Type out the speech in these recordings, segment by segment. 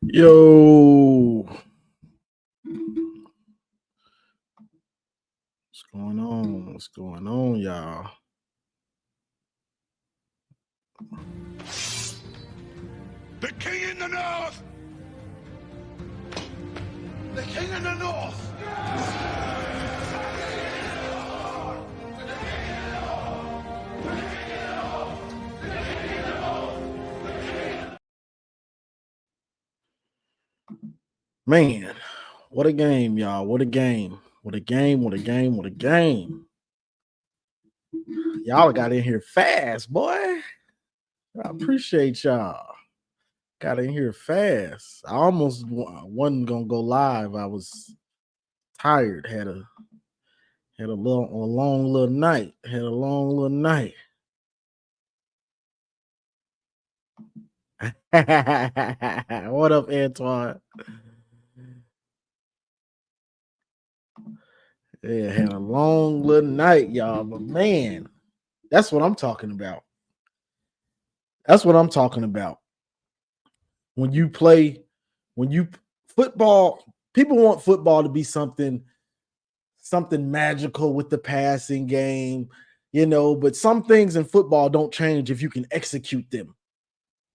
Yo, what's going on? What's going on, y'all? The king in the north! The king in the north! Man, what a game, y'all. What a game. What a game. What a game. What a game. Y'all got in here fast, boy. I appreciate y'all. Got in here fast. I almost wasn't gonna go live. I was tired. Had a long little night. Had a long little night. What up, Antoine? Yeah, had a long little night, y'all. But man, that's what I'm talking about. That's what I'm talking about. When you play, when you football, people want football to be something magical with the passing game, but some things in football don't change if you can execute them.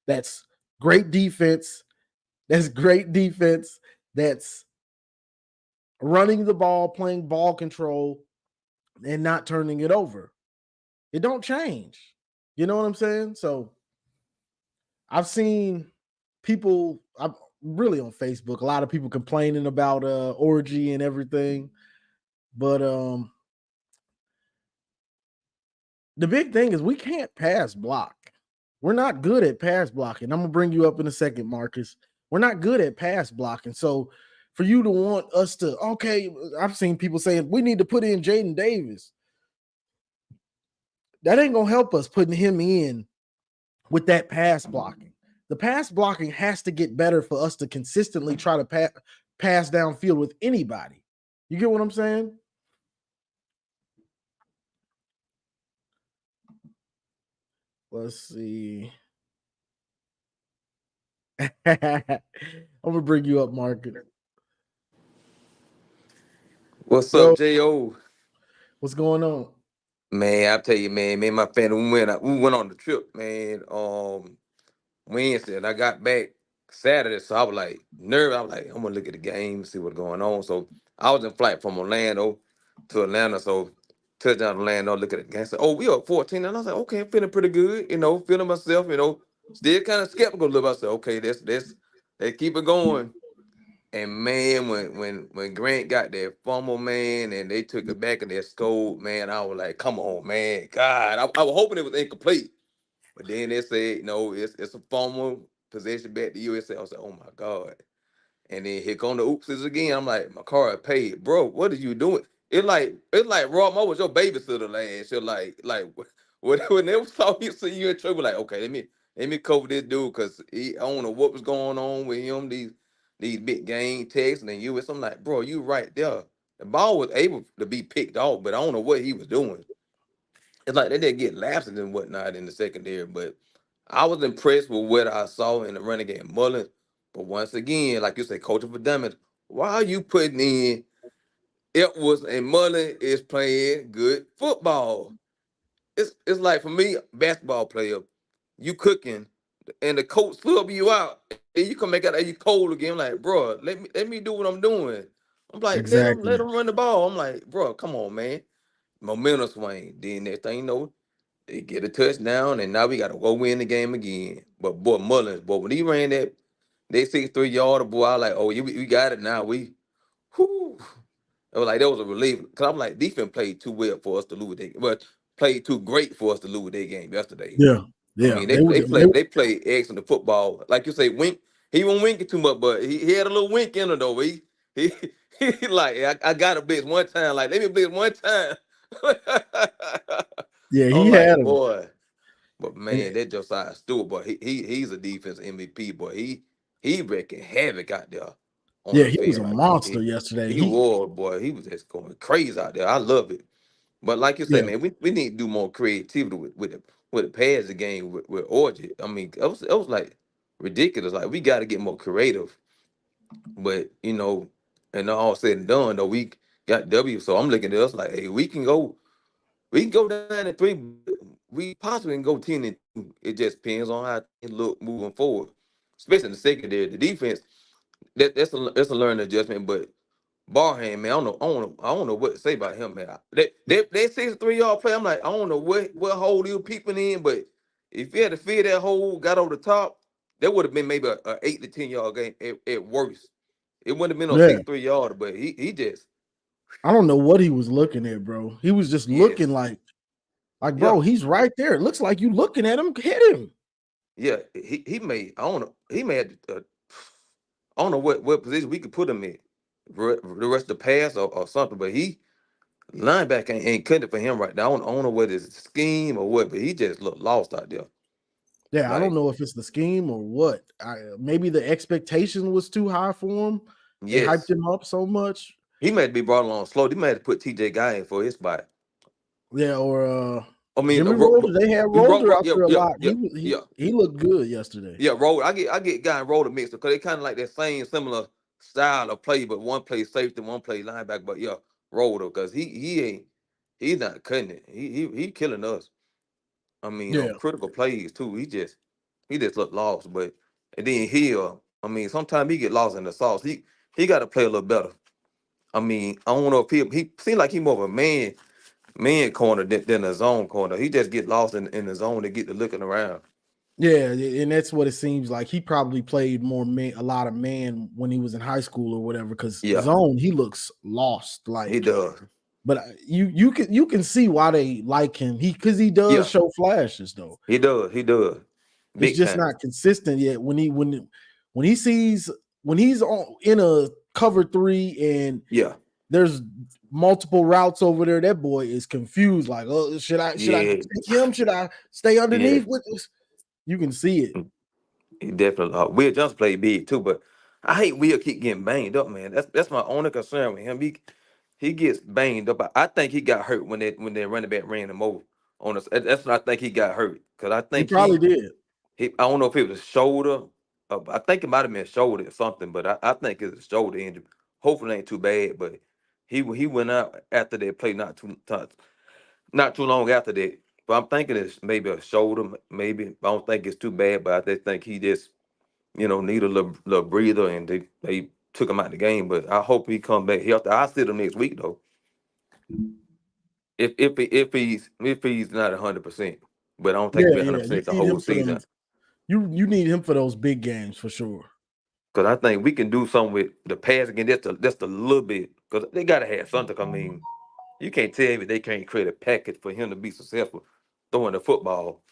That's great defense. That's great defense. That's running the ball, playing ball control, and not turning it over. It don't change. You know what I'm saying? So I've seen people, I'm really on Facebook, a lot of people complaining about orgy and everything. But the big thing is we can't pass block. We're not good at pass blocking. I'm gonna bring you up in a second, Marcus. We're not good at pass blocking. So for you to want us to, okay, I've seen people saying we need to put in Jaden Davis. That ain't gonna help us putting him in with that pass blocking. The pass blocking has to get better for us to consistently try to pass downfield with anybody. You get what I'm saying? Let's see. I'm gonna bring you up, Marcus. What's up, Yo, J.O.? what's going on? Man, I tell you, man, me and my family, we went on the trip, man, Wednesday, and I got back Saturday, so I was like nervous. I was like, I'm gonna look at the game, see what's going on. So I was in flight from Orlando to Atlanta, so touchdown to Orlando, look at the game. Said, oh, we up 14, and I was like, okay, I'm feeling pretty good, feeling myself, still kind of skeptical a little bit. I said, okay, let's keep it going. And man, when Grant got that fumble, man, and they took it back and they scored, man, I was like, come on, man, God, I was hoping it was incomplete, but then they said, no, it's a fumble possession back to USA. I was like, oh my God, and then here come the oopses again. I'm like, my car paid, bro. What are you doing? It's like Rob Mo was your babysitter last year. Like when they saw you see you in trouble, like, okay, let me cover this dude because I don't know what was going on with him. These big game texts and then you was. I'm like, bro, you right there. The ball was able to be picked off, but I don't know what he was doing. It's like they didn't get lapses and whatnot in the secondary, but I was impressed with what I saw in the running game. Mullins, but once again, like you say, coaching for damage. Why are you putting in Edwards and Mullen is playing good football? It's like for me, basketball player, you cooking and the coach sub you out and you come back out there you cold again. I'm like, bro, let me do what I'm doing. I'm like, let them Exactly. let them run the ball. I'm like, bro, come on, man. Momentum swing. Then next thing you know, they get a touchdown, and now we got to go win the game again. But boy, Mullins, boy, when he ran they 6-3 yard, boy, I was like, oh, we got it now. Whew. It was like that was a relief. Cause I'm like, defense played too well for us to lose that, but played too great for us to lose their game yesterday. Yeah, I yeah. mean, they played excellent football. Like you say, wink. He won't wink it too much, but he had a little wink in it though. He, he like I got to blitz one time. Like let me blitz one time. Yeah, he I'm had like, him. boy. But And man, that Josiah Stewart, boy, he's a defense MVP, boy. He wrecking havoc out there on yeah, the he was field. a Like monster yesterday. he was, boy, he was just going crazy out there. I love it. But like you say, Yeah, man, we need to do more creativity with the passing game with Orchard. I mean, it was like ridiculous. Like we got to get more creative. But and all said and done, though, we got W. So I'm looking at us like, hey, we can go down to 3. We possibly can go 10-2. It just depends on how it look moving forward, especially in the secondary. The defense, that's a learning adjustment. But Barham, man, I don't know what to say about him, man. They 63-yard play. I'm like, I don't know what hole he was peeping in, but if he had to feed that hole, got over the top, that would have been maybe a 8 to 10-yard game at worst. It wouldn't have been no Yeah. 63-yard, but he just I don't know what he was looking at, bro. He was just looking yes, bro, yeah, he's right there. It looks like you looking at him, hit him. yeah. He made I don't know. He made I don't know what position we could put him in, the rest of the pass or something. But linebacker ain't cutting it for him right now. I don't know what his scheme or what, but he just looked lost out there. Yeah, I don't Like know if it's the scheme or what. Maybe the expectation was too high for him. They hyped yes, him up so much. he might be brought along slow. They might have put TJ Guy in for his spot. Yeah, or I mean, Jimmy Rolder. They had Rolder out yeah, there a yeah, lot. yeah, yeah. He looked good yesterday. Yeah, Roller. I get Guy and Roller mixed because they kind of like that same similar style of play, but one plays safety, one plays linebacker. But yeah, Roller because he's not cutting it. He killing us. I mean, on Yeah, critical plays too. He just looked lost. But and then Hill. I mean, sometimes he get lost in the sauce. He got to play a little better. I mean, I don't know if he seems like he more of a man corner than a zone corner. He just get lost in the zone and get to looking around. yeah, and that's what it seems like. He probably played a lot of man when he was in high school or whatever. Because Yeah, zone, he looks lost. he does. But you can see why they like him. Because he does Yeah, show flashes though. he does. He does. It's Big just time. not consistent yet. When he sees when he's on in a cover 3 and Yeah. there's multiple routes over there, that boy is confused. Like, oh, should I Yeah. take him? Should I stay Yeah. underneath with this? You can see it. He definitely. Will Johnson played big too, but I hate Will keep getting banged up, man. That's my only concern with him. He gets banged up. I think he got hurt when that running back ran him over on us. That's when I think he got hurt because I He think probably did. I don't know if it was shoulder. I think it might have been shoulder or something, but I think it's a shoulder injury. Hopefully, it ain't too bad. But he went out after that play not too long after that. But I'm thinking it's maybe a shoulder, maybe. I don't think it's too bad, but I just think he just, need a little breather, and they took him out the game. But I hope he come back healthy. I'll see him next week though. If he's not 100%, but I don't think he'll Yeah, be yeah. You 100% the need whole him for season. them. You need him for those big games for sure. Because I think we can do something with the pass again, just a little bit. Because they gotta have something. I mean, you can't tell me they can't create a package for him to be successful throwing the football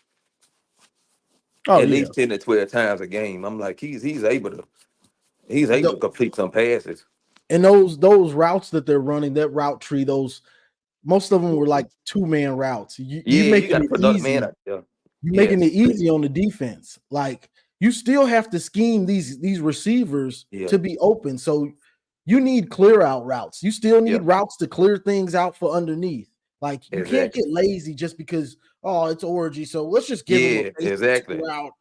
Oh at yeah. least 10 to 12 times a game. I'm like, he's able to complete some passes. And those routes that they're running, that route tree, most of them were like 2-man routes. You Yeah, you making got to it put another man easy. out there. You're making Yes. it easy on the defense. Like you still have to scheme these receivers Yeah. to be open. So you need clear out routes. You still need Yeah. routes to clear things out for underneath. Like you can't Exactly. get lazy just because it's Orgy. So let's just give him a Yeah, basic exactly. route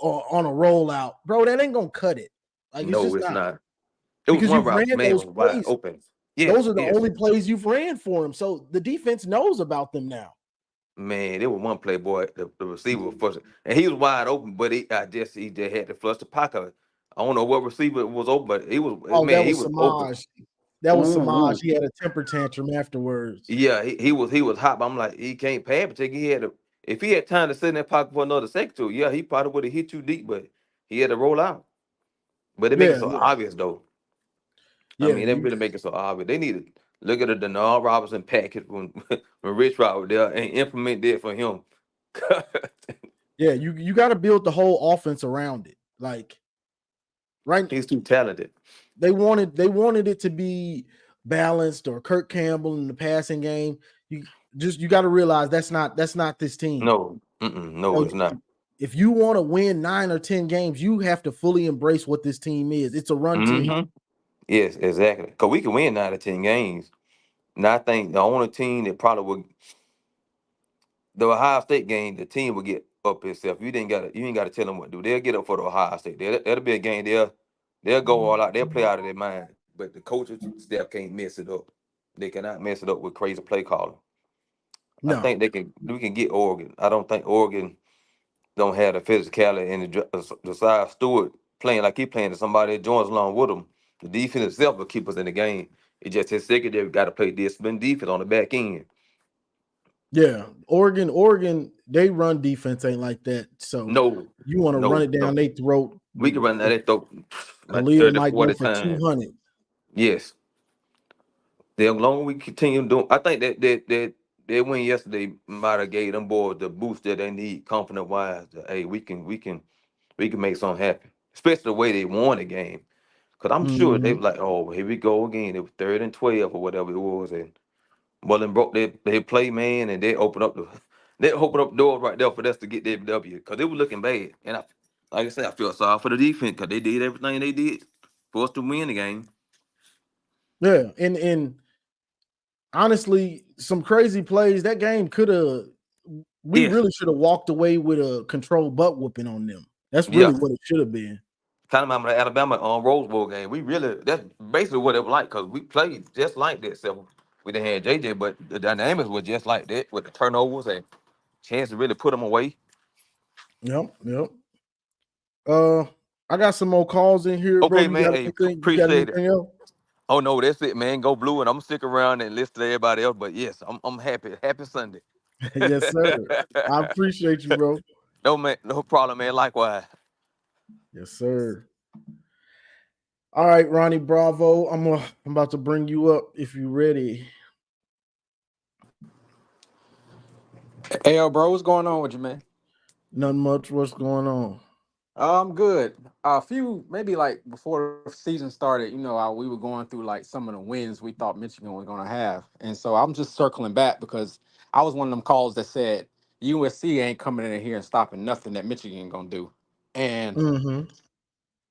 or on a rollout, bro. That ain't gonna cut it. Like it's No, just it's not not. It was because one you've route. ran Man those was wide plays. open. Yes, Those are the yes. only plays you've ran for him. So the defense knows about them now. Man, there was one play, boy. The receiver was first, and he was wide open, but he just had to flush the pocket. I don't know what receiver was open, but Oh, that he was was open. Samaj. That was Ooh, Samaj. ooh. He had a temper tantrum afterwards. Yeah, he was hot. But I'm like, he can't pass it. He had to, if he had time to sit in that pocket for another second, too, yeah, he probably would have hit you deep, but he had to roll out. But they make it Yeah, so yeah, obvious, though. I yeah. mean, they really make it so obvious. They need to look at the Denard Robinson package when Rich Rod was there and implement that for him. Yeah, you got to build the whole offense around it. Like right, He's too talented. they wanted it to be balanced or Kirk Campbell in the passing game. You got to realize that's not this team. No, no, So it's not. if you want to win 9 or 10 games, you have to fully embrace what this team is. It's a run team. Mm-hmm. Yes, exactly. Because we can win 9 or 10 games. And I think the only team that probably would, the Ohio State game, the team would get up itself. You ain't gotta tell them what to do. They'll get up for the Ohio State. That'll be a game. They'll go all out. They'll play out of their mind. But the coaches staff can't mess it up. They cannot mess it up with crazy play calling. I No. think we can get Oregon. I don't think Oregon don't have the physicality and the size Stewart playing like he playing to somebody that joins along with him. The defense itself will keep us in the game. It just his secondary got to play discipline defense on the back end. Yeah, Oregon, they run defense ain't like that. So No, you want to run it down their throat. We can run that at throw like Khalil 30, might go 40 for times. 200. Yes. The longer we continue doing, I think that win yesterday might have gave them boys the boost that they need, confident wise. Hey, we can make something happen, especially the way they won the game. Cause I'm sure they Mhm. were like, oh, here we go again. It was 3rd and 12 or whatever it was, and Mullen broke their play man, and they opened up the doors right there for us to get their W. Cause it was looking bad, and like I said, I feel sorry for the defense because they did everything they did for us to win the game. Yeah, and honestly, some crazy plays. That game could have. We Yes, really should have walked away with a controlled butt whooping on them. That's really yeah. what it should have been. Kind of remember the Alabama Rose Bowl game. That's basically what it was like because we played just like that. So we didn't have JJ, but the dynamics were just like that with the turnovers and chance to really put them away. Yep. Uh, I got some more calls in here, bro. Okay, You man. got Hey, anything? You got appreciate it. anything else? Oh no, that's it, man. Go blue, and I'm stick around and listen to everybody else. But yes, I'm happy. Happy Sunday. Yes, sir. I appreciate you, bro. No man, no problem, man. Likewise. Yes, sir. All right, Ronnie Bravo. I'm about to bring you up if you ready. Hey, yo, bro, what's going on with you, man? Nothing much. What's going on? I'm good. A few, maybe like before the season started, we were going through like some of the wins we thought Michigan was going to have. And so I'm just circling back because I was one of them calls that said USC ain't coming in here and stopping nothing that Michigan going to do. And Mm-hmm.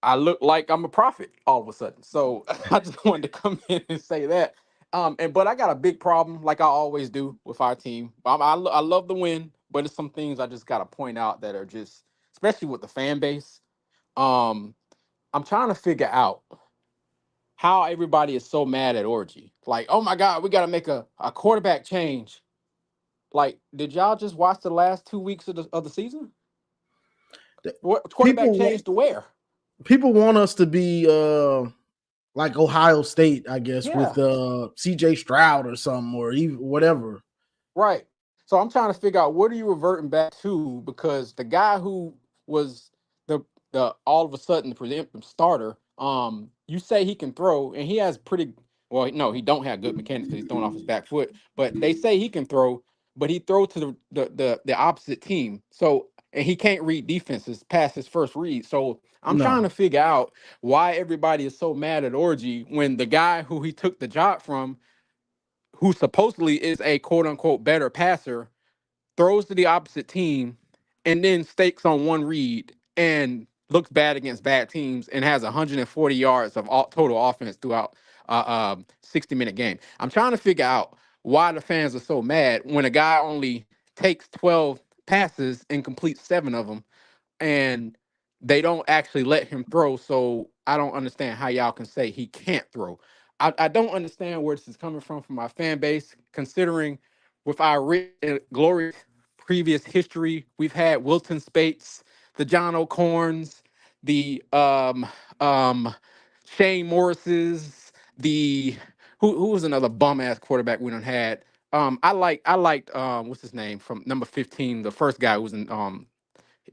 I look like I'm a prophet all of a sudden. So I just wanted to come in and say that. But I got a big problem, like I always do with our team. I love the win, but it's some things I just got to point out that are just, especially with the fan base. Um, I'm trying to figure out how everybody is so mad at Orgy. Like, oh my God, we got to make a quarterback change. Like, did y'all just watch the last 2 weeks of the season? What quarterback People changed to where? people want us to be like Ohio State, I guess, with Yeah. CJ Stroud or something, or even whatever. Right. So I'm trying to figure out what are you reverting back to, because the guy who was the all of a sudden the presumptive starter, you say he can throw, and he has pretty well, no, he don't have good mechanics because he's throwing off his back foot, but they say he can throw, but he throw to the opposite team. So, and he can't read defenses past his first read. So I'm trying No, to figure out why everybody is so mad at Orgy when the guy who he took the job from, who supposedly is a quote unquote better passer, throws to the opposite team and then stakes on one read and looks bad against bad teams and has 140 yards of total offense throughout 60-minute game. I'm trying to figure out why the fans are so mad when a guy only takes 12 passes and completes 7 of them, and they don't actually let him throw. So I don't understand how y'all can say he can't throw. I don't understand where this is coming from my fan base, considering with our rich and glorious previous history, we've had Wilton Spates, the John O'Corns, the Shane Morrises, the who was another bum ass quarterback we done had. I liked what's his name from number 15, the first guy who was in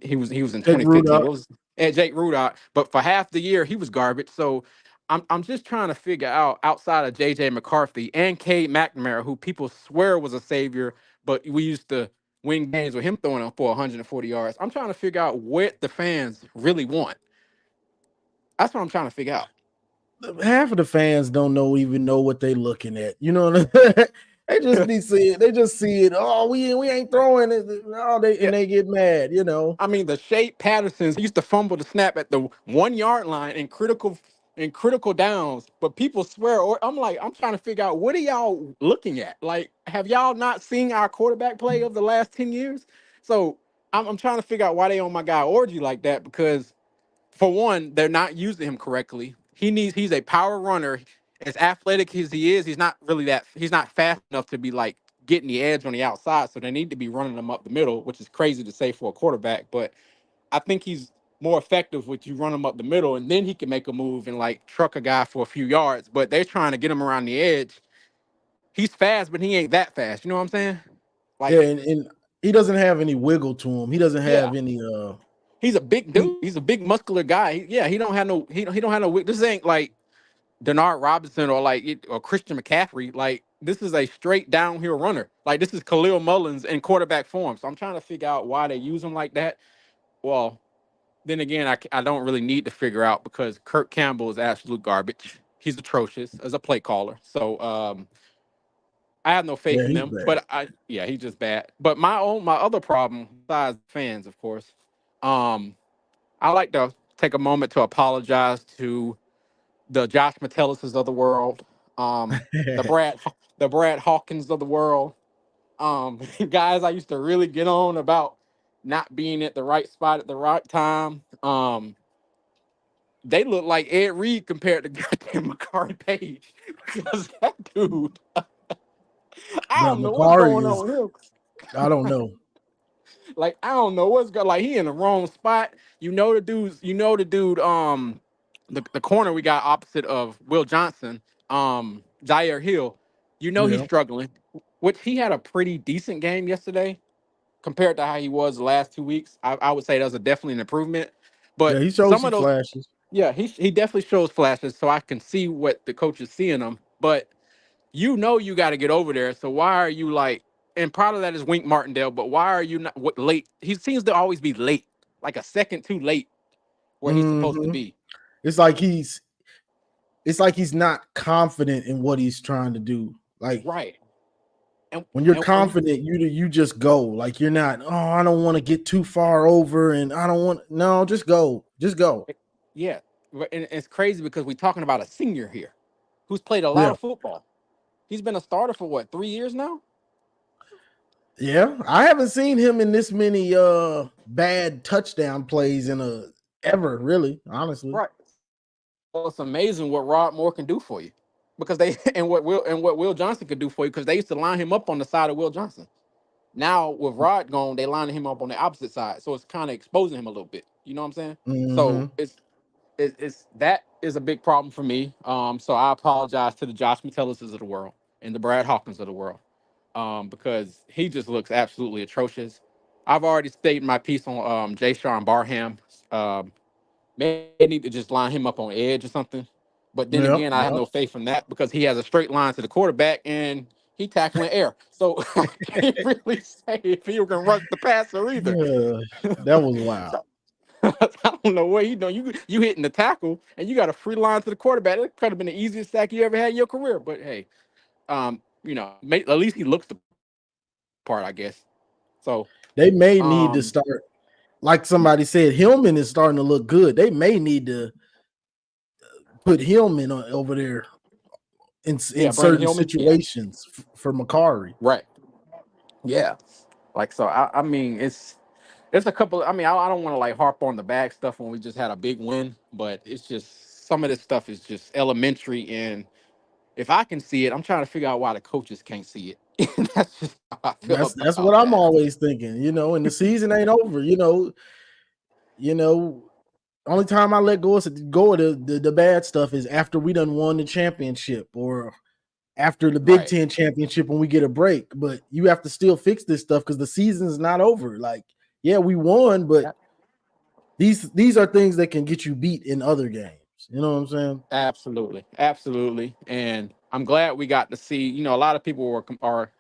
he was in Jake 2015. Rudock. What was Jake Rudock? But for half the year, he was garbage. So I'm just trying to figure out, outside of JJ McCarthy and Cade McNamara, who people swear was a savior, but we used to win games with him throwing for 140 yards. I'm trying to figure out what the fans really want. That's what I'm trying to figure out. Half of the fans don't even know what they looking at. You know what I mean? They just be seeing, they just see it. Oh, we ain't throwing it. Oh, Yeah. they get mad, you know. I mean, the Shea Pattersons used to fumble the snap at the 1 yard line in critical downs, but people swear. Or I'm like, I'm trying to figure out, what are y'all looking at? Like, have y'all not seen our quarterback play of the last 10 years? So I'm trying to figure out why they on my guy Orgy like that, because for one, they're not using him correctly. He's a power runner. As athletic as he is, he's not fast enough to be like getting the edge on the outside. So they need to be running him up the middle, which is crazy to say for a quarterback. But I think he's more effective with you run him up the middle, and then he can make a move and like truck a guy for a few yards. But they're trying to get him around the edge. He's fast, but he ain't that fast. You know what I'm saying? Yeah, Like, and he doesn't have any wiggle to him. He doesn't yeah, have any he's a big he dude. He's a big muscular guy. He don't have no he don't have no. This ain't like Denard Robinson or Christian McCaffrey. Like, this is a straight downhill runner. Like, this is Khalil Mullins in quarterback form. So I'm trying to figure out why they use him like that. Well, then again, I don't really need to figure out, because Kirk Campbell is absolute garbage. He's atrocious as a play caller. So I have no faith yeah, in he's them. bad. But he's just bad. But my other problem, besides fans, of course, um, I like to take a moment to apologize to the Josh Metellises of the world, the Brad Hawkins of the world, guys I used to really get on about not being at the right spot at the right time. They look like Ed Reed compared to goddamn McCarty Page, because that dude, I Bro, don't know what's Macari going is on with him. I don't know. Like, I don't know what's going. Like, he in the wrong spot. The dude. The corner we got opposite of Will Johnson, Zaire Hill. He's Yeah. struggling. Which he had a pretty decent game yesterday compared to how he was the last 2 weeks. I would say that was definitely an improvement. Yeah, But he showed some some of those, flashes. yeah, he definitely shows flashes, so I can see what the coach is seeing him. But you got to get over there. So why are you like? And part of that is Wink Martindale. But why are you not late? He seems to always be late, like a second too late where he's supposed to Hmm. be. It's like he's not confident in what he's trying to do. Like Right. And when you're and confident, you just go. Like you're not, oh, I don't want to get too far over and I don't want no, just go. Just go. yeah, and it's crazy because we're talking about a senior here who's played a lot Yeah. of football. He's been a starter for what, 3 years now? Yeah. I haven't seen him in this many bad touchdown plays in a ever, really, honestly. Right. Well, it's amazing what Rod Moore can do for you, because they and what Will Johnson could do for you, because they used to line him up on the side of Will Johnson. Now with Rod gone, they lining him up on the opposite side, so it's kind of exposing him a little bit. You know what I'm saying? Hmm. So it's that is a big problem for me. So I apologize to the Josh Metellises of the world and the Brad Hawkins of the world, because he just looks absolutely atrocious. I've already stated my piece on Jay Sean Barham. Um, Maybe they need to just line him up on edge or something. But then Yep. again, I have Yep. no faith in that, because he has a straight line to the quarterback and he tackling air. So I can't really say if he can rush the passer either. That was wild. I don't know what he doing. You hitting the tackle and you got a free line to the quarterback. That could have been the easiest sack you ever had in your career. But hey, at least he looks the part, I guess. So They may need to um, start, like somebody said, Hillman is starting to look good. They may need to put Hillman over there in yeah, Brandon certain Hillman. Yeah, situations for Macari. right. Yeah. Like, so I mean, it's a couple. I mean, I don't want to like harp on the bad stuff when we just had a big win, but it's just some of this stuff is just elementary. And if I can see it, I'm trying to figure out why the coaches can't see it. That's just how I feel That's what about I'm that. always thinking, and the season ain't over, you know. Only time I let go of the bad stuff is after we done won the championship or after the Big Right. Ten championship when we get a break. But you have to still fix this stuff because the season's not over. Like, yeah, we won, but Yeah, these are things that can get you beat in other games. You know what I'm saying? absolutely, absolutely. And I'm glad we got to see. A lot of people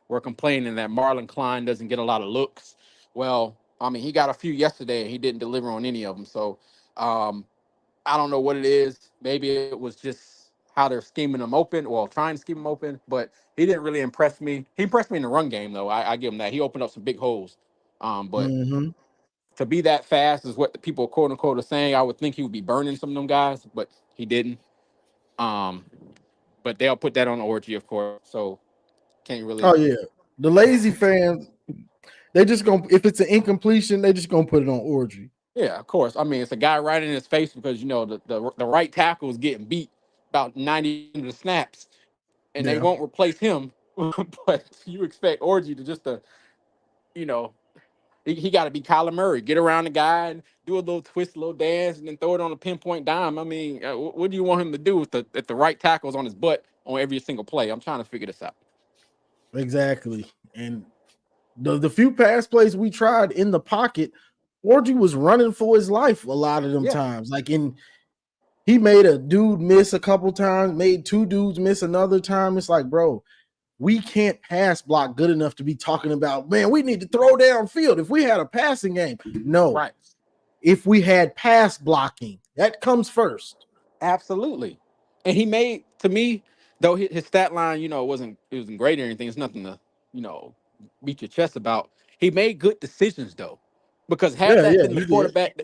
were complaining that Marlon Klein doesn't get a lot of looks. Well, I mean, he got a few yesterday and he didn't deliver on any of them. So um, I don't know what it is. Maybe it was just how they're scheming him open, or trying to scheme him open. But he didn't really impress me. He impressed me in the run game, though. I give him that. He opened up some big holes. But Mm-hmm. to be that fast is what the people, quote unquote, are saying. I would think he would be burning some of them guys, but he didn't. Um, but they'll put that on Orgy, of course. So can't really. Oh yeah, the lazy fans. They just gonna if it's an incompletion, they just gonna put it on Orgy. Yeah, of course. I mean, it's a guy right in his face because the right tackle is getting beat about 90 of the snaps, and they Yeah, won't replace him. But you expect Orgy to you know, he got to be Kyler Murray, get around the guy and do a little twist, a little dance, and then throw it on a pinpoint dime. I mean, what do you want him to do if the right tackle's on his butt on every single play? I'm trying to figure this out. exactly. And the few pass plays we tried in the pocket, Orgy was running for his life a lot of them Yeah. times. Like he made a dude miss a couple times, made two dudes miss another time. It's like, bro, we can't pass block good enough to be talking about, man, we need to throw downfield. If we had a passing game, no. Right. If we had pass blocking, that comes first. Absolutely. And he made, to me, though his stat line, it wasn't great or anything. It's nothing to, you know, beat your chest about. He made good decisions though, because had Yeah, that yeah, been the he did. quarterback,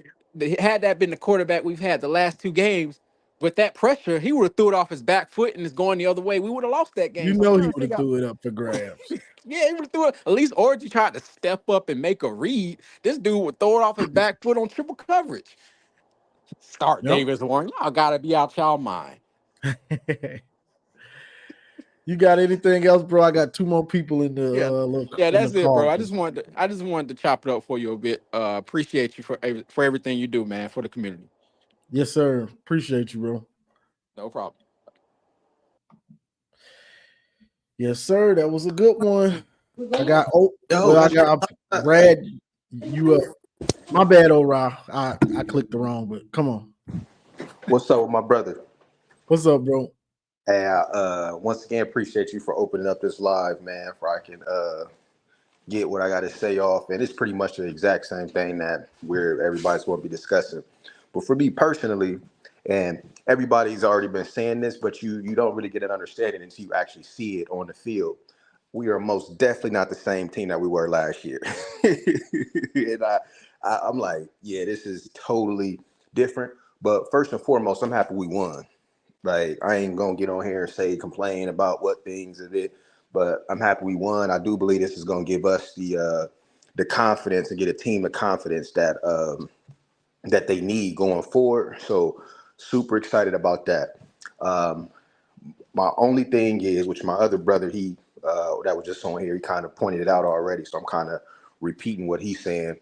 had that been the quarterback we've had the last two games, with that pressure, he would have threw it off his back foot and it's going the other way. We would have lost that game. You So I'm know he trying to would have figure out. threw it up for grabs. Yeah, he would have threw it. At least Orgy tried to step up and make a read. This dude would throw it off his back foot on triple coverage. Start Yep. Davis Warren. Y'all gotta be out y'all mind. You got anything else, bro? I got two more people in the Yeah, little yeah, in the that's it, bro. call. I just wanted to chop it up for you a bit. Appreciate you for everything you do, man, for the community. Yes, sir. Appreciate you, bro. No problem. Yes, sir. That was a good one. I got Brad. You up? My bad, Ora. I clicked the wrong, but come on. What's up with my brother? What's up, bro? Hey, once again appreciate you for opening up this live, man, for I can get what I got to say off. And it's pretty much the exact same thing that everybody's going to be discussing. But for me personally, and everybody's already been saying this, but you don't really get an understanding until you actually see it on the field. We are most definitely not the same team that we were last year. And I'm like, yeah, this is totally different. But first and foremost, I'm happy we won. Like, I ain't gonna get on here and complain about what things it is, but I'm happy we won. I do believe this is gonna give us the confidence and get a team the confidence that that they need going forward. So super excited about that. My only thing is, which my other brother, he that was just on here, he kind of pointed it out already. So I'm kind of repeating what he's saying.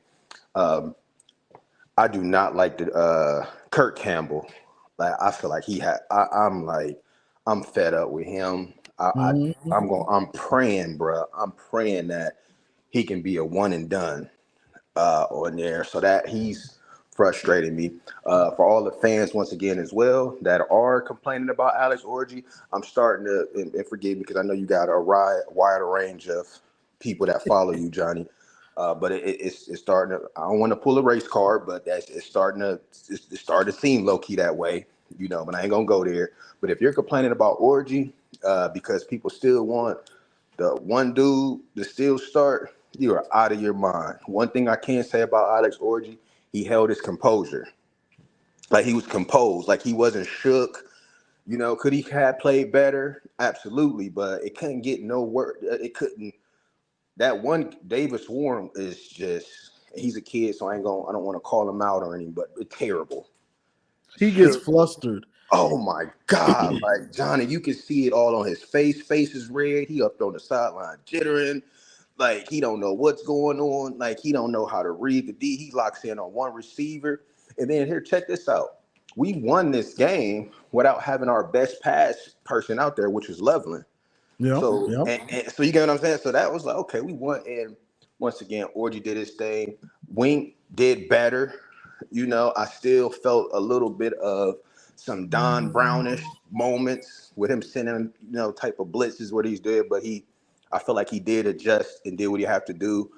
I do not like the Kurt Campbell. Like, I feel like I'm fed up with him. I'm praying, bro. I'm praying that he can be a one and done on there. So that he's frustrating me. For all the fans, once again, as well, that are complaining about Alex Orgy, I'm starting to, and forgive me because I know you got a wide range of people that follow you, Johnny. But it's starting to. I don't want to pull a race card, but it's starting to seem low key that way, But I ain't gonna go there. But if you're complaining about Orgy, because people still want the one dude to still start, you are out of your mind. One thing I can say about Alex Orgy, he held his composure. Like, he was composed, like he wasn't shook. Could he have played better? Absolutely, but it couldn't get no work. It couldn't. That one Davis Warren is just, he's a kid, so I don't want to call him out or anything, but it's terrible. He gets flustered. Oh my God. Like, Johnny, you can see it all on his face. Face is red. He up on the sideline jittering. Like, he don't know what's going on. Like, he don't know how to read the D. He locks in on one receiver. And then here, check this out. We won this game without having our best pass person out there, which was Loveland. Yeah. So, and so you get what I'm saying? So that was like, okay, we won. And once again, Orgy did his thing. Wink did better. I still felt a little bit of some Don Brownish moments with him sending, type of blitzes what he's doing. But I feel like he did adjust and did what he had to do.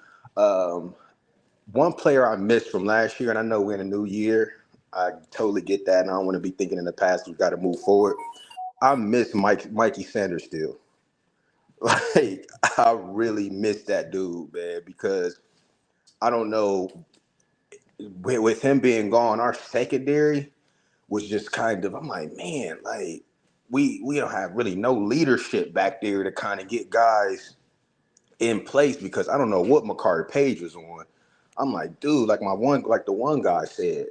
One player I missed from last year, and I know we're in a new year. I totally get that. And I don't want to be thinking in the past. We've got to move forward. I miss Mikey Sanders still. Like, I really miss that dude, man, because I don't know, with him being gone, our secondary was just kind of, I'm like, man, like, we don't have really no leadership back there to kind of get guys in place because I don't know what Makari Page was on. I'm like, dude, like the one guy said,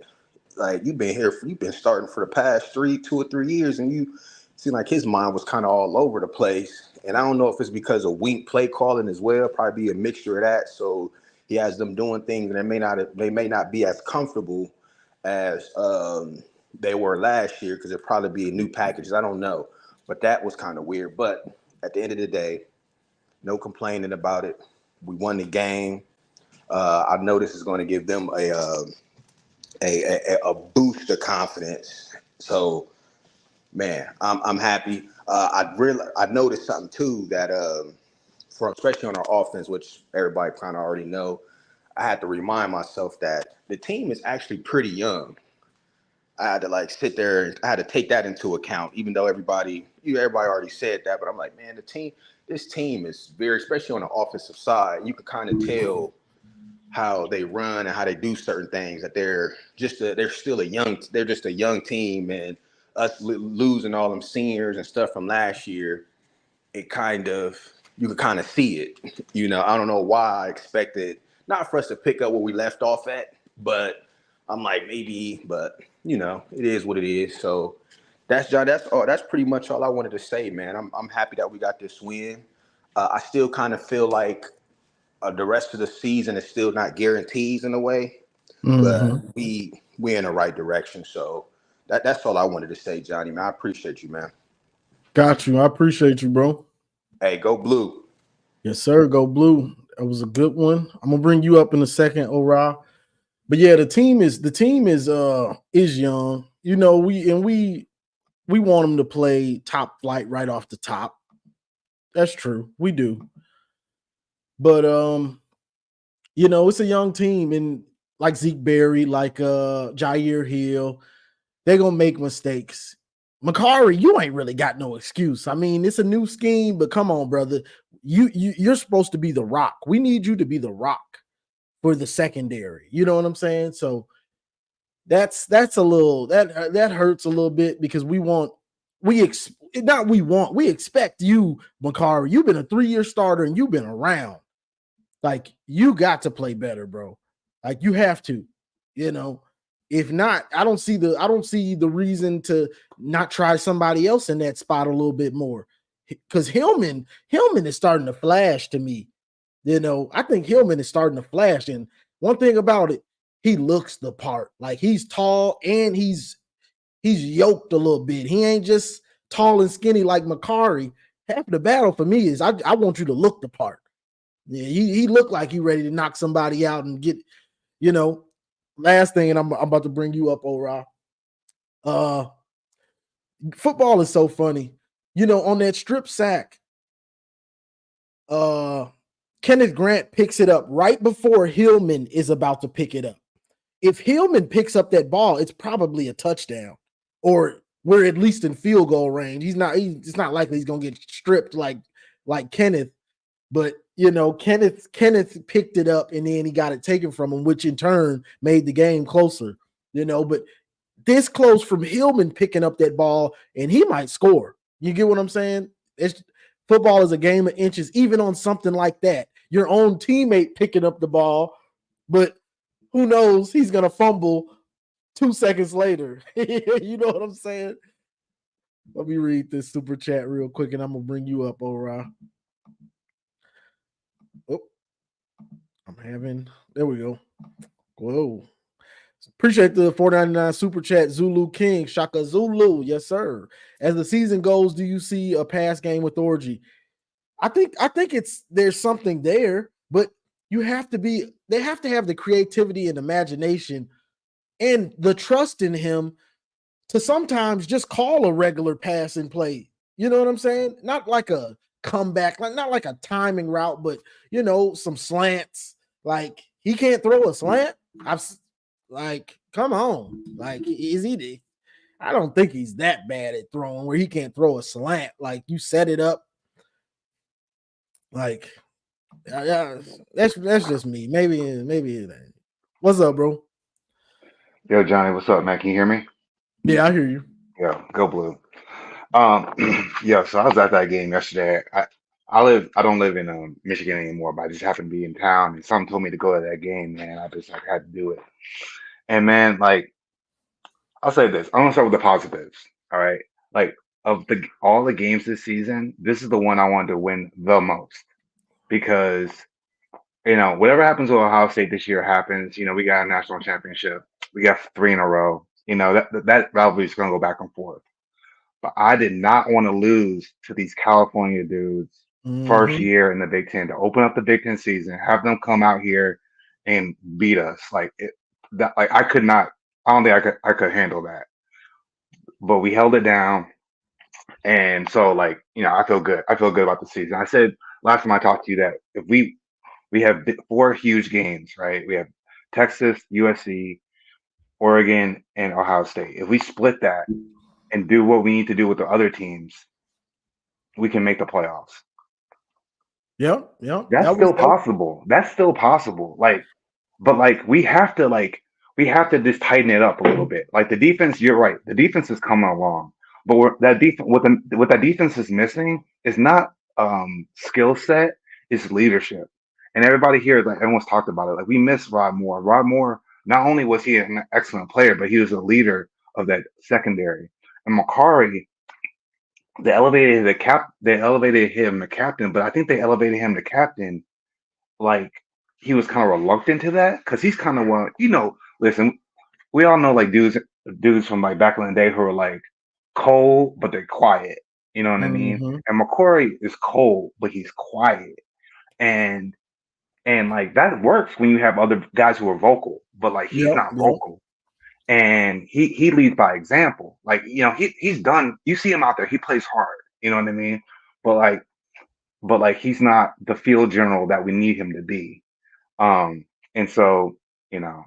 like you've been starting for the past 2 or 3 years, and you seem like his mind was kind of all over the place. And I don't know if it's because of weak play calling as well, probably be a mixture of that. So he has them doing things, and they may not be as comfortable as they were last year because it'll probably be new packages. I don't know, but that was kind of weird. But at the end of the day, no complaining about it. We won the game. I know this is going to give them a boost of confidence. So, man, I'm happy. I noticed something too that especially on our offense, which everybody kind of already know. I had to remind myself that the team is actually pretty young. I had to like sit there and I had to take that into account, even though everybody already said that. But I'm like, man, this team is very, especially on the offensive side, you can kind of tell how they run and how they do certain things, that they're just a young team, and us losing all them seniors and stuff from last year, you could kind of see it. I don't know why I expected not for us to pick up where we left off at, but I'm like maybe, but it is what it is. So that's pretty much all I wanted to say, man. I'm happy that we got this win. I still kind of feel like the rest of the season is still not guaranteed in a way, but we in the right direction. So that's all I wanted to say, Johnny, man. I appreciate you, man. Got you. I appreciate you, bro. Hey, go blue. Yes, sir. Go blue. That was a good one. I'm gonna bring you up in a second, Ora. But yeah, the team is young. We want them to play top flight right off the top. That's true. We do. But it's a young team, and like Zeke Berry, like Jair Hill, they're gonna make mistakes. Makari, you ain't really got no excuse. I mean, it's a new scheme, but come on, brother. You're supposed to be the rock. We need you to be the rock for the secondary. You know what I'm saying? So that's a little that hurts a little bit because we expect you, Makari. You've been a 3-year starter and you've been around. Like, you got to play better, bro. Like, you have to, If not, I don't see the reason to not try somebody else in that spot a little bit more. Because Hillman is starting to flash to me. I think Hillman is starting to flash. And one thing about it, he looks the part. Like, he's tall and he's yoked a little bit. He ain't just tall and skinny like Makari. Half the battle for me is I want you to look the part. Yeah, he looked like he ready to knock somebody out and get, last thing, and I'm about to bring you up, Ora. Football is so funny. On that strip sack, Kenneth Grant picks it up right before Hillman is about to pick it up. If Hillman picks up that ball, it's probably a touchdown, or we're at least in field goal range. It's not likely he's gonna get stripped like Kenneth, but Kenneth picked it up and then he got it taken from him, which in turn made the game closer. But this close from Hillman picking up that ball, and he might score. You get what I'm saying? Football is a game of inches, even on something like that. Your own teammate picking up the ball, but who knows? He's gonna fumble 2 seconds later. You know what I'm saying? Let me read this super chat real quick, and I'm gonna bring you up, Ora. Oh, there we go. Whoa. Appreciate the $4.99 super chat, Zulu King, Shaka Zulu. Yes, sir. As the season goes, do you see a pass game with Orji? I think there's something there, but they have to have the creativity and imagination and the trust in him to sometimes just call a regular pass and play. You know what I'm saying? Not like a comeback, not like a timing route, but some slants. Like, he can't throw a slant. Come on. Like, is he? I don't think he's that bad at throwing where he can't throw a slant. Like, you set it up. Like, yeah, that's just me. Maybe it ain't. What's up, bro? Yo, Johnny, what's up, man? Can you hear me? Yeah, I hear you. Yo, go blue. Yeah, so I was at that game yesterday. I don't live in Michigan anymore, but I just happened to be in town, and someone told me to go to that game, man. I just like had to do it. And man, like I'll say this, I'm gonna start with the positives. All right, like of the all the games this season, this is the one I wanted to win the most because whatever happens with Ohio State this year happens. We got a national championship, we got three in a row. That rivalry is gonna go back and forth. But I did not want to lose to these California dudes first Mhm. year in the Big Ten to open up the Big Ten season, have them come out here and beat us. Like I could not. I don't think I could handle that. But we held it down, and so I feel good. I feel good about the season. I said last time I talked to you that if we have four huge games, right? We have Texas, USC, Oregon, and Ohio State. If we split that and do what we need to do with the other teams, we can make the playoffs. Yep, yep. That's That was still possible. That's still possible. But we have to just tighten it up a little bit. Like the defense, you're right. The defense is coming along, but that defense what that defense is missing is not skill set, it's leadership. And everybody here, like everyone's talked about it. Like we miss Rod Moore. Rod Moore, not only was he an excellent player, but he was a leader of that secondary. And Makari, they elevated him to captain, but I think they elevated him to captain like he was kind of reluctant to that because he's kind of one. Listen, we all know like dudes from like back in the day who are like cold but they're quiet. You know what I mean? Mhm. And McCory is cold but he's quiet, and like that works when you have other guys who are vocal, but like he's Yep, not yep. vocal. And he leads by example. Like he's done. You see him out there. He plays hard. You know what I mean? But he's not the field general that we need him to be. And so you know,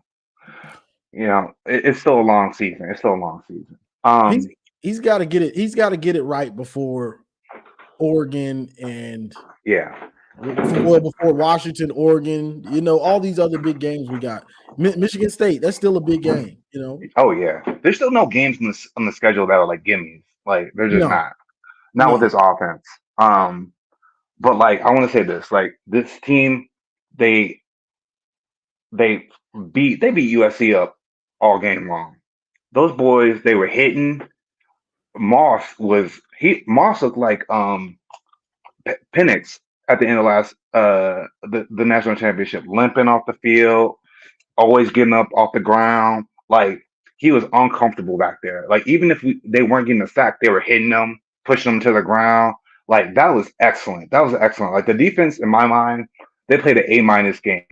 it's still a long season. It's still a long season. He's he's got to get it. He's got to get it right before Oregon and Yeah. before Washington, Oregon. All these other big games we got. Michigan State. That's still a big game. Oh yeah. There's still no games on the schedule that are like gimmies. Like they're just No, not with no. this offense. But like I want to say this. Like this team, they they beat USC up all game long. Those boys, they were hitting. Moss looked like Penix at the end of the national championship, limping off the field, always getting up off the ground. Like he was uncomfortable back there. Like even if they weren't getting the sack, they were hitting them, pushing them to the ground. Like that was excellent. That was excellent. Like the defense, in my mind, they played an A- game.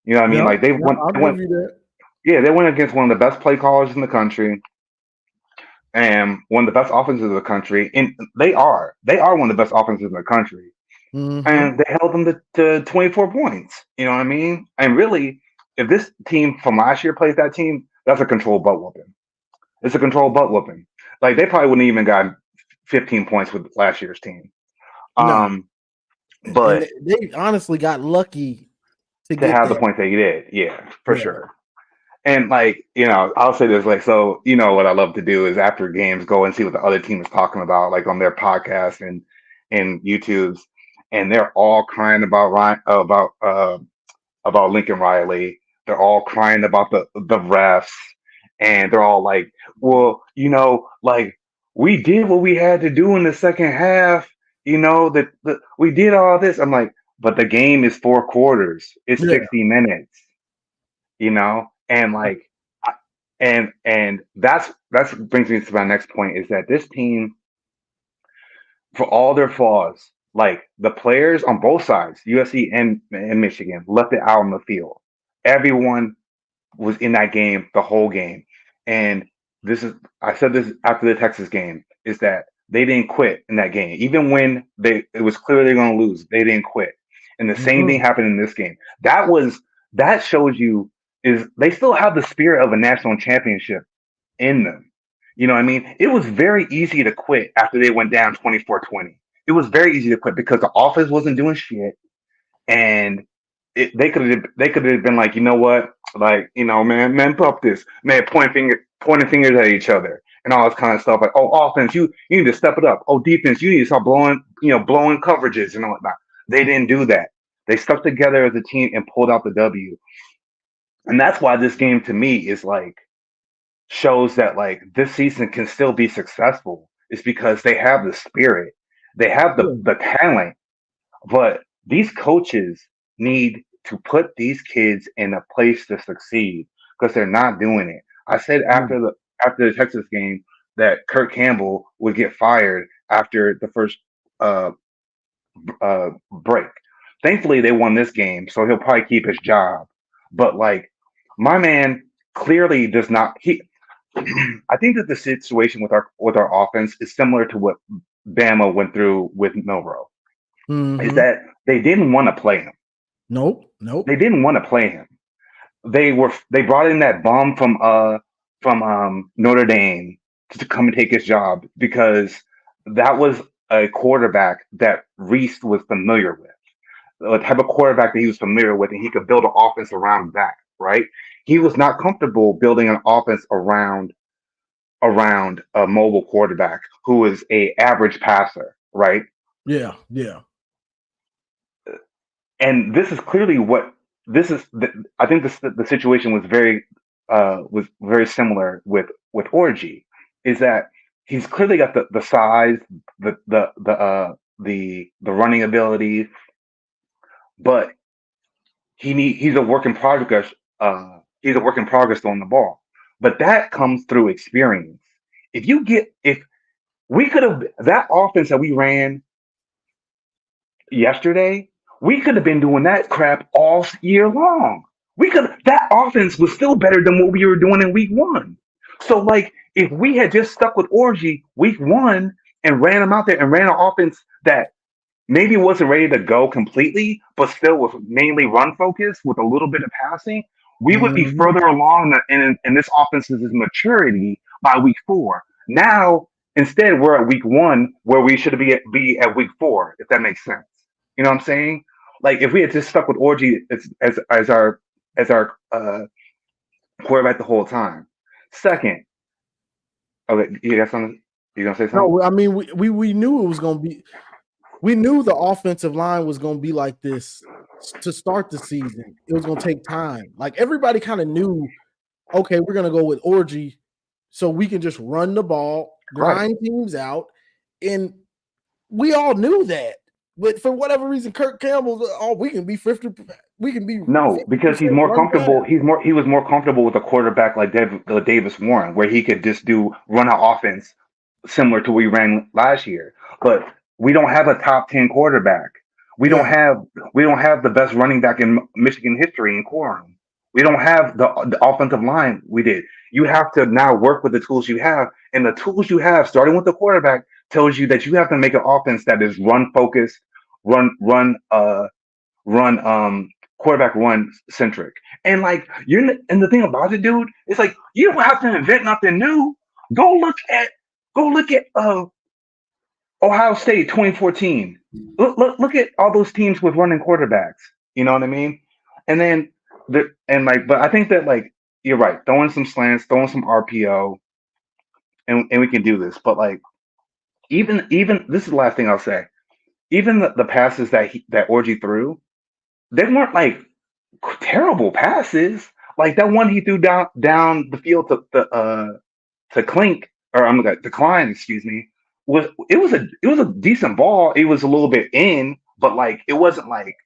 You know what I mean? Yeah, Like they yeah. went, I'll they give went, you that. yeah, they went against one of the best play callers in the country and one of the best offenses in the country. And they are one of the best offenses in the country. Mm-hmm. And they held them to 24 points. You know what I mean? And really, if this team from last year plays that team, that's a controlled butt whooping. It's a controlled butt whooping. Like they probably wouldn't even got 15 points with last year's team. No, and But they honestly got lucky to to get have the that. points they did, yeah, for Yeah. sure. And I'll say this, like, so what I love to do is after games go and see what the other team is talking about, like on their podcast and YouTube's, and they're all crying about about Lincoln Riley. They're all crying about the refs, and they're all like, well, like we did what we had to do in the second half. That we did all this. I'm like, but the game is 4 quarters. It's Yeah. 60 minutes. And like, and that's brings me to my next point is that this team, for all their flaws, like the players on both sides, USC and Michigan, left it out on the field. Everyone was in that game the whole game. And I said this after the Texas game, is that they didn't quit in that game. Even when it was clear they're going to lose, they didn't quit. And the same thing Mhm. happened in this game. That shows you is they still have the spirit of a national championship in them. You know what I mean? It was very easy to quit after they went down 24-20. It was very easy to quit because the offense wasn't doing shit and they could have been like, you know what, like, man, pop this, man, pointing fingers at each other and all this kind of stuff. Like, oh, offense, you need to step it up. Oh, defense, you need to start blowing coverages and all that. They didn't do that. They stuck together as a team and pulled out the W. And that's why this game to me is like shows that like this season can still be successful. Is because they have the spirit, they have the talent, but these coaches need to put these kids in a place to succeed because they're not doing it. I said after the Texas game that Kurt Campbell would get fired after the first uh, break. Thankfully, they won this game, so he'll probably keep his job. But like, my man clearly does not. I think that the situation with our offense is similar to what Bama went through with Milroe. Is that they didn't want to play him. Nope. They didn't want to play him. They brought in that bum from Notre Dame to come and take his job because that was a quarterback that Reese was familiar with. The type of quarterback that he was familiar with, and he could build an offense around that, right? He was not comfortable building an offense around a mobile quarterback who is a average passer, right? Yeah. And this is clearly what this is. I think the situation was very similar with Orji, is that he's clearly got the size, the running ability, but he's a work in progress. He's a work in progress on the ball, but that comes through experience. If we could have that offense that we ran yesterday, we could have been doing that crap all year long. That offense was still better than what we were doing in week 1. So like if we had just stuck with Orji week 1 and ran him out there and ran an offense that maybe wasn't ready to go completely, but still was mainly run focused with a little bit of passing, we would be further along in this offense's maturity by week 4. Now, instead, we're at week 1 where we should be at week 4, if that makes sense. You know what I'm saying? Like if we had just stuck with Orji as our quarterback the whole time. Second, okay, you got something? You gonna say something? No, I mean we knew it was gonna be. We knew the offensive line was going to be like this to start the season. It was going to take time. Like everybody kind of knew, okay, we're going to go with Orji so we can just run the ball, grind teams out. And we all knew that. But for whatever reason, Kurt Campbell, we can be 50. We can be no, because he's more comfortable. He was more comfortable with a quarterback like Davis Warren, where he could just run an offense similar to what we ran last year. But we don't have a top 10 quarterback. We don't have the best running back in Michigan history in Corum. We don't have the offensive line we did. You have to now work with the tools you have, and the tools you have, starting with the quarterback, tells you that you have to make an offense that is run focused, quarterback run centric. And like and the thing about it, dude, it's like you don't have to invent nothing new. Go look at Ohio State 2014. Look at all those teams with running quarterbacks. You know what I mean? And then but I think that like you're right, throwing some slants, throwing some RPO, and we can do this. But like even this is the last thing I'll say. Even the passes that Orji threw, they weren't like terrible passes. Like that one he threw down the field to Clink to Klein, excuse me. It was a decent ball. It was a little bit in, but like it wasn't like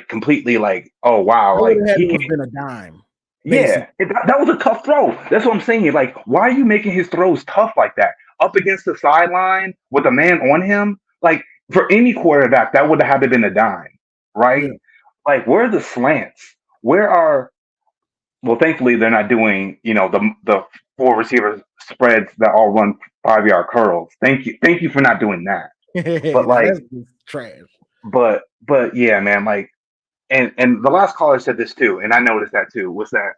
completely like, oh wow, like he could have been a dime. Yeah, that was a tough throw. That's what I'm saying. Like, why are you making his throws tough like that? Up against the sideline with a man on him? Like, for any quarterback, that would have had to been a dime, right? Yeah. Like, where are the slants? Well, thankfully, they're not doing, the 4 receiver spreads that all run 5-yard curls. Thank you for not doing that. But like, that's trash. But yeah, man, like, and the last caller said this too, and I noticed that too, was that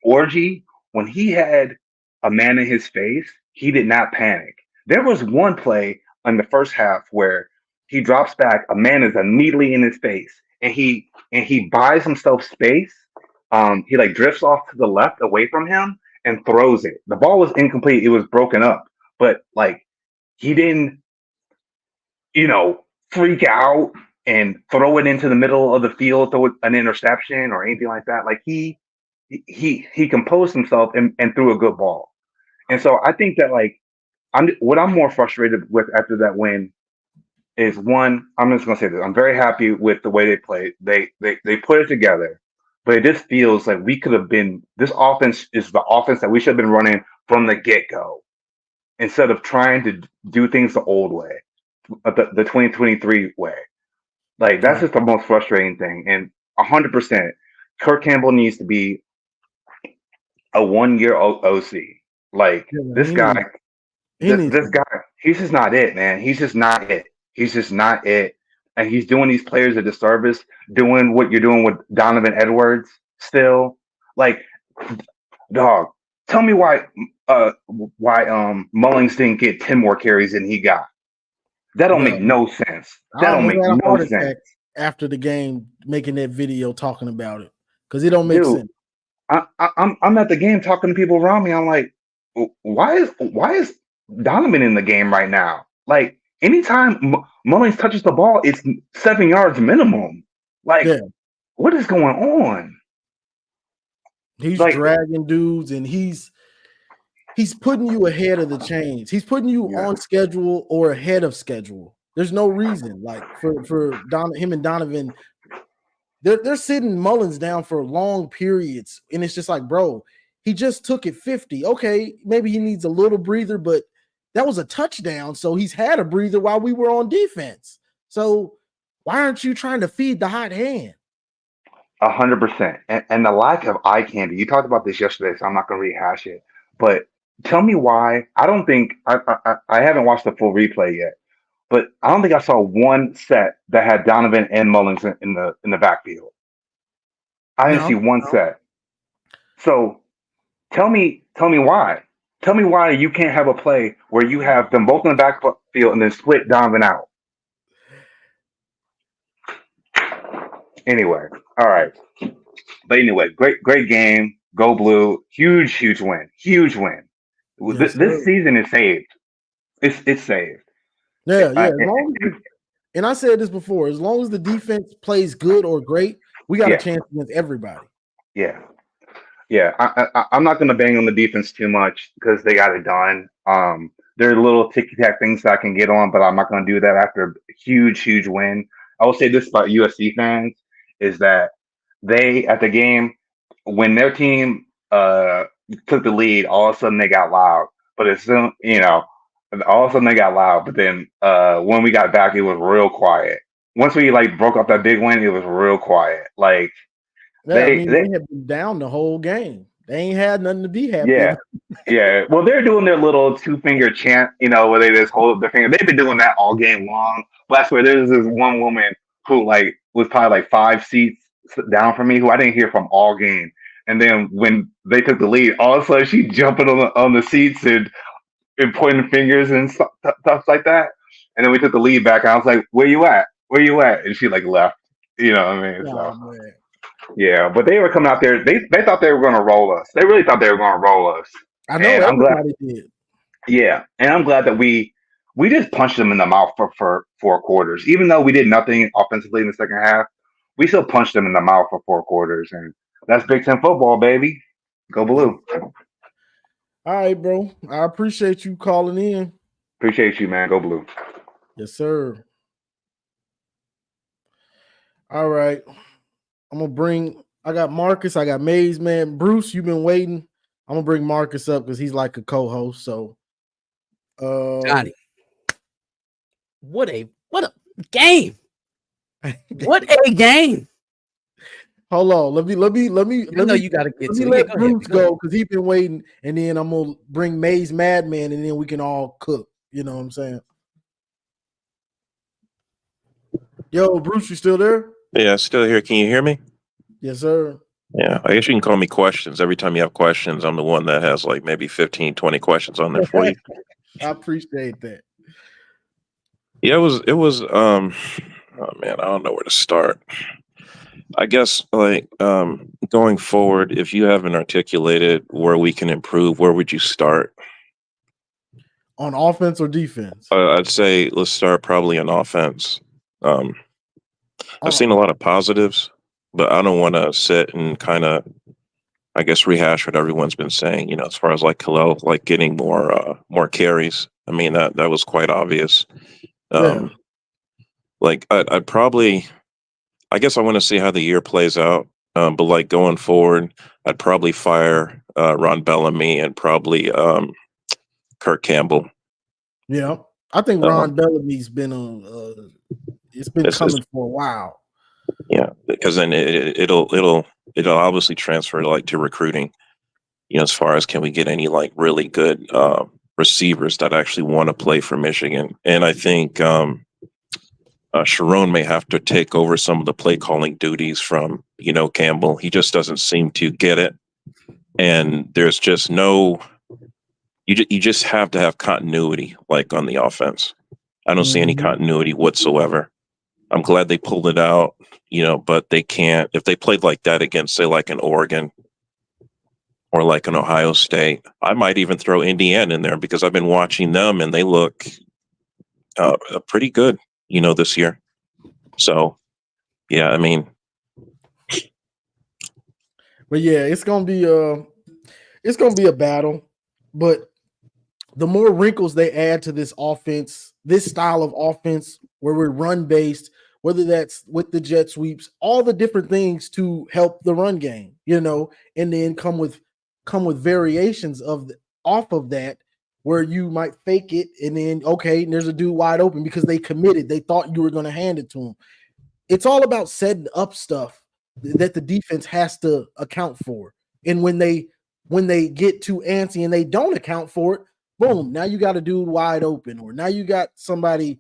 Orji, when he had a man in his face, he did not panic. There was one play in the first half where he drops back, a man is immediately in his face, and he buys himself space. He like drifts off to the left away from him and throws it. The ball was incomplete. It was broken up, but like he didn't, freak out and throw it into the middle of the field, throw an interception or anything like that. Like he composed himself and threw a good ball. And so I think that like what I'm more frustrated with after that win is one, I'm just gonna say this. I'm very happy with the way they played. They put it together, but it just feels like we could have been. This offense is the offense that we should have been running from the get go, instead of trying to do things the old way, the 2023 way. Like that's just the most frustrating thing. And 100%, Kirk Campbell needs to be a 1-year OC. Like this guy, this guy, he's just not it, man. He's just not it. He's just not it. And he's doing these players a disservice, doing what you're doing with Donovan Edwards still. Like, dog, tell me why Mullings didn't get 10 more carries than he got. That don't make no sense. That don't make no sense. After the game, making that video talking about it, because it don't make sense. I'm at the game talking to people around me. I'm like, why is Donovan in the game right now? Like anytime Mullings touches the ball, it's 7 yards minimum. Like, what is going on? He's like, dragging dudes, and he's putting you ahead of the chains. He's putting you on schedule or ahead of schedule. There's no reason, like for him and Donovan. They're sitting Mullins down for long periods, and it's just like, bro, he just took it 50. Okay, maybe he needs a little breather, but that was a touchdown, so he's had a breather while we were on defense. So why aren't you trying to feed the hot hand? 100%. And the lack of eye candy. You talked about this yesterday, so I'm not going to rehash it. But tell me why. I don't think I haven't watched the full replay yet, but I don't think I saw one set that had Donovan and Mullins in the backfield. I didn't see one set. So tell me why. Tell me why you can't have a play where you have them both in the backfield and then split Donovan out. Anyway, all right. But anyway, great game. Go Blue. Huge win. Huge win. Yes, this season is saved. It's saved. Yeah. And I said this before, as long as the defense plays good or great, we got a chance against everybody. Yeah. I'm not going to bang on the defense too much because they got it done. There are little ticky-tack things that I can get on, but I'm not going to do that after a huge win. I will say this about USC fans is that they, at the game, when their team took the lead, all of a sudden they got loud. But as soon, all of a sudden they got loud. But then when we got back, it was real quiet. Once we broke up that big win, it was real quiet. Like they have been down the whole game. They ain't had nothing to be happy. Yeah. Well, they're doing their little 2-finger chant, where they just hold up their finger. They've been doing that all game long. But I swear, there's this one woman who was probably 5 seats down from me, who I didn't hear from all game. And then when they took the lead, all of a sudden she jumping on the seats and pointing fingers and stuff like that. And then we took the lead back, and I was like, "Where you at? Where you at?" And she left. You know what I mean? Yeah, but they were coming out there. They thought they were going to roll us. They really thought they were going to roll us. I know everybody did. Yeah, and I'm glad that we just punched them in the mouth for 4 quarters. Even though we did nothing offensively in the second half, we still punched them in the mouth for 4 quarters. And that's Big Ten football, baby. Go Blue. All right, bro. I appreciate you calling in. Appreciate you, man. Go Blue. Yes, sir. All right. I got Marcus, I got Maze, man. Bruce, you've been waiting. I'm gonna bring Marcus up because he's like a co-host. So Johnny. What a game. What a game. Hold on. Let me you gotta get to let Bruce go because he's been waiting, and then I'm gonna bring Maze Madman, and then we can all cook. You know what I'm saying? Yo, Bruce, you still there? Yeah, still here. Can you hear me? Yes, sir. Yeah, I guess you can call me questions. Every time you have questions, I'm the one that has maybe 15, 20 questions on there for you. I appreciate that. Yeah, it was oh man, I don't know where to start. I guess going forward, if you haven't articulated where we can improve, where would you start? On offense or defense? I'd say let's start probably on offense. I've seen a lot of positives, but I don't want to sit and kind of, I guess, rehash what everyone's been saying. As far as like Khalil, like getting more carries. I mean that was quite obvious. Like I'd probably, I guess I want to see how the year plays out. But like going forward, I'd probably fire Ron Bellamy and probably Kirk Campbell. Yeah, I think Ron Bellamy's been on. It's been coming for a while. Yeah, because then it'll obviously transfer to recruiting. As far as can we get any like really good receivers that actually want to play for Michigan, and I think Sharon may have to take over some of the play calling duties from Campbell. He just doesn't seem to get it, and there's just no. You just have to have continuity, like on the offense. I don't see any continuity whatsoever. I'm glad they pulled it out, but they can't. If they played like that against, say, like an Oregon or like an Ohio State, I might even throw Indiana in there because I've been watching them and they look pretty good, this year. So, yeah, I mean. But yeah, it's gonna be a battle, but the more wrinkles they add to this offense, this style of offense where we're run based, whether that's with the jet sweeps, all the different things to help the run game, and then come with variations off of that where you might fake it and then there's a dude wide open because they committed. They thought you were going to hand it to him. It's all about setting up stuff that the defense has to account for. And when they get too antsy and they don't account for it, boom, now you got a dude wide open, or now you got somebody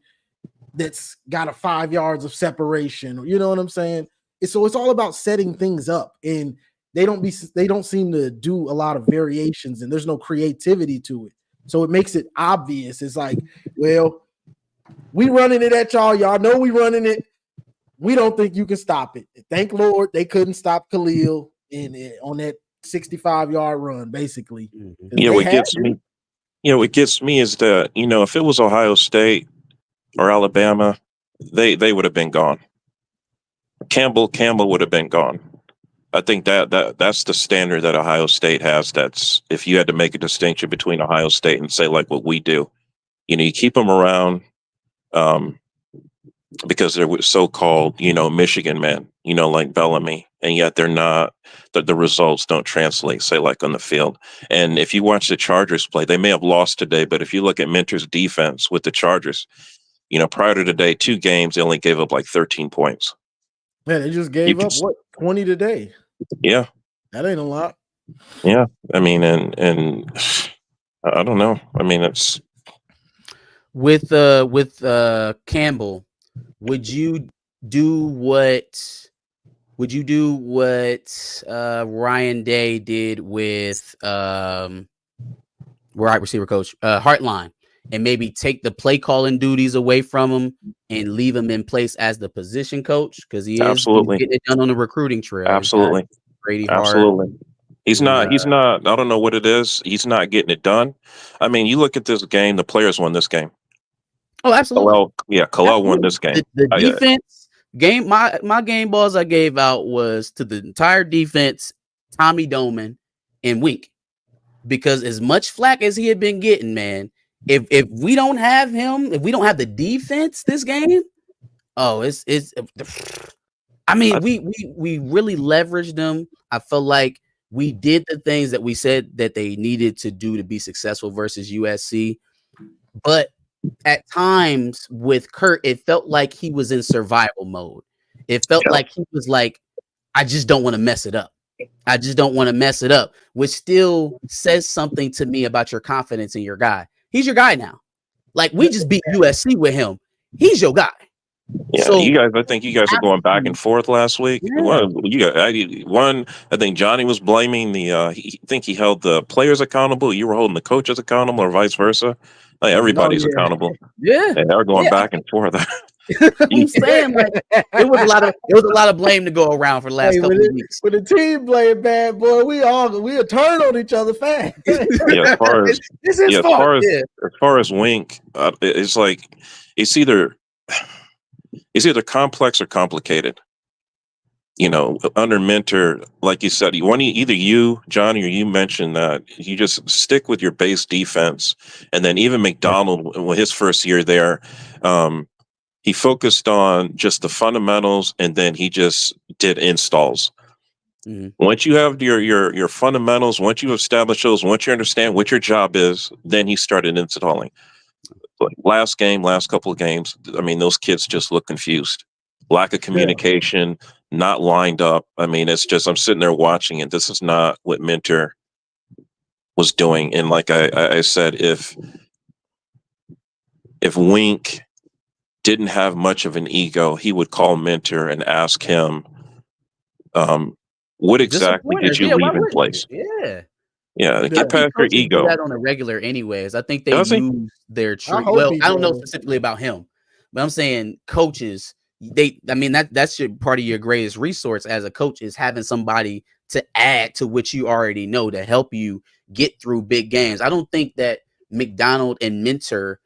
that's got a 5 yards of separation, or you know what I'm saying? So it's all about setting things up, and they don't seem to do a lot of variations, and there's no creativity to it. So it makes it obvious. It's like, well, we running it at y'all. Y'all know we running it. We don't think you can stop it. Thank Lord they couldn't stop Khalil on that 65-yard run, basically. What gets me is that, if it was Ohio State or Alabama, they would have been gone. Campbell would have been gone. I think that's the standard that Ohio State has. That's if you had to make a distinction between Ohio State and say like what we do, you keep them around because they're so-called, Michigan men, like Bellamy, and yet they're not. The results don't translate, say, like on the field. And if you watch the Chargers play, they may have lost today, but if you look at Minter's defense with the Chargers, prior to today, 2 games, they only gave up like 13 points. Man, they just gave up 20 today. Yeah, that ain't a lot. Yeah, I mean, and I don't know. I mean, it's with Campbell. Would you do what Ryan Day did with wide receiver coach Hartline, and maybe take the play calling duties away from him and leave him in place as the position coach? Because he's getting it done on the recruiting trail. Absolutely. Brady Absolutely. He's not, I don't know what it is. He's not getting it done. I mean, you look at this game, the players won this game. Oh, absolutely. Khalil won this game. The defense game, my game balls I gave out was to the entire defense, Tommy Doman and Wink. Because as much flack as he had been getting, man, if we don't have him, if we don't have the defense this game, I mean, we really leveraged them. I felt like we did the things that we said that they needed to do to be successful versus USC. But at times with Kurt, it felt like he was in survival mode. It felt like he was like, I just don't want to mess it up. I just don't want to mess it up, which still says something to me about your confidence in your guy. He's your guy now. Like, we just beat USC with him. He's your guy. Yeah, so, I think you guys are going back and forth last week. Yeah. I think Johnny was blaming I think he held the players accountable. You were holding the coaches accountable, or vice versa. Like, everybody's accountable. Yeah. And they're going back and forth. I'm saying, like, it was a lot of blame to go around for the last couple of weeks. When the team playing bad, boy, we'll turn on each other fast. Yeah, as far as This is yeah, as far as Wink, it's like it's either complex or complicated. Under Mentor, like you said, either you, Johnny, or you mentioned that you just stick with your base defense, and then even McDonald, his first year there, he focused on just the fundamentals, and then he just did installs. Mm-hmm. Once you have your fundamentals, once you establish those, once you understand what your job is, then he started installing. Like last couple of games, I mean, those kids just look confused. Lack of communication, not lined up. I mean, it's just I'm sitting there watching it. This is not what Mentor was doing. And like I said, if Wink didn't have much of an ego, he would call Mentor and ask him, what exactly did you leave in place? Yeah, get past your ego. Do that on a regular, anyways. I think they Does use their trick. Well, I don't know specifically about him, but I'm saying coaches. That's part of your greatest resource as a coach is having somebody to add to what you already know to help you get through big games. I don't think that McDonald and Mentor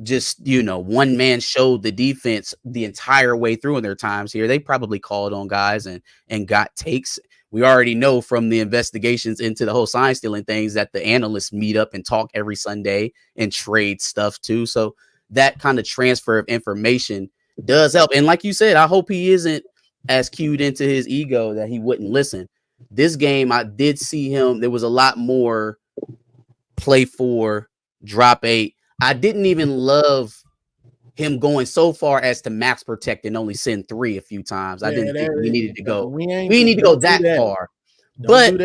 just one man showed the defense the entire way through in their times here. They probably called on guys and got takes. We already know from the investigations into the whole sign stealing things that the analysts meet up and talk every Sunday and trade stuff too. So that kind of transfer of information does help. And like you said, I hope he isn't as cued into his ego that he wouldn't listen. This game, I did see him. There was a lot more play 4, drop 8. I didn't even love him going so far as to max protect and only send 3 a few times. I didn't think we needed to go. We need to go that far. But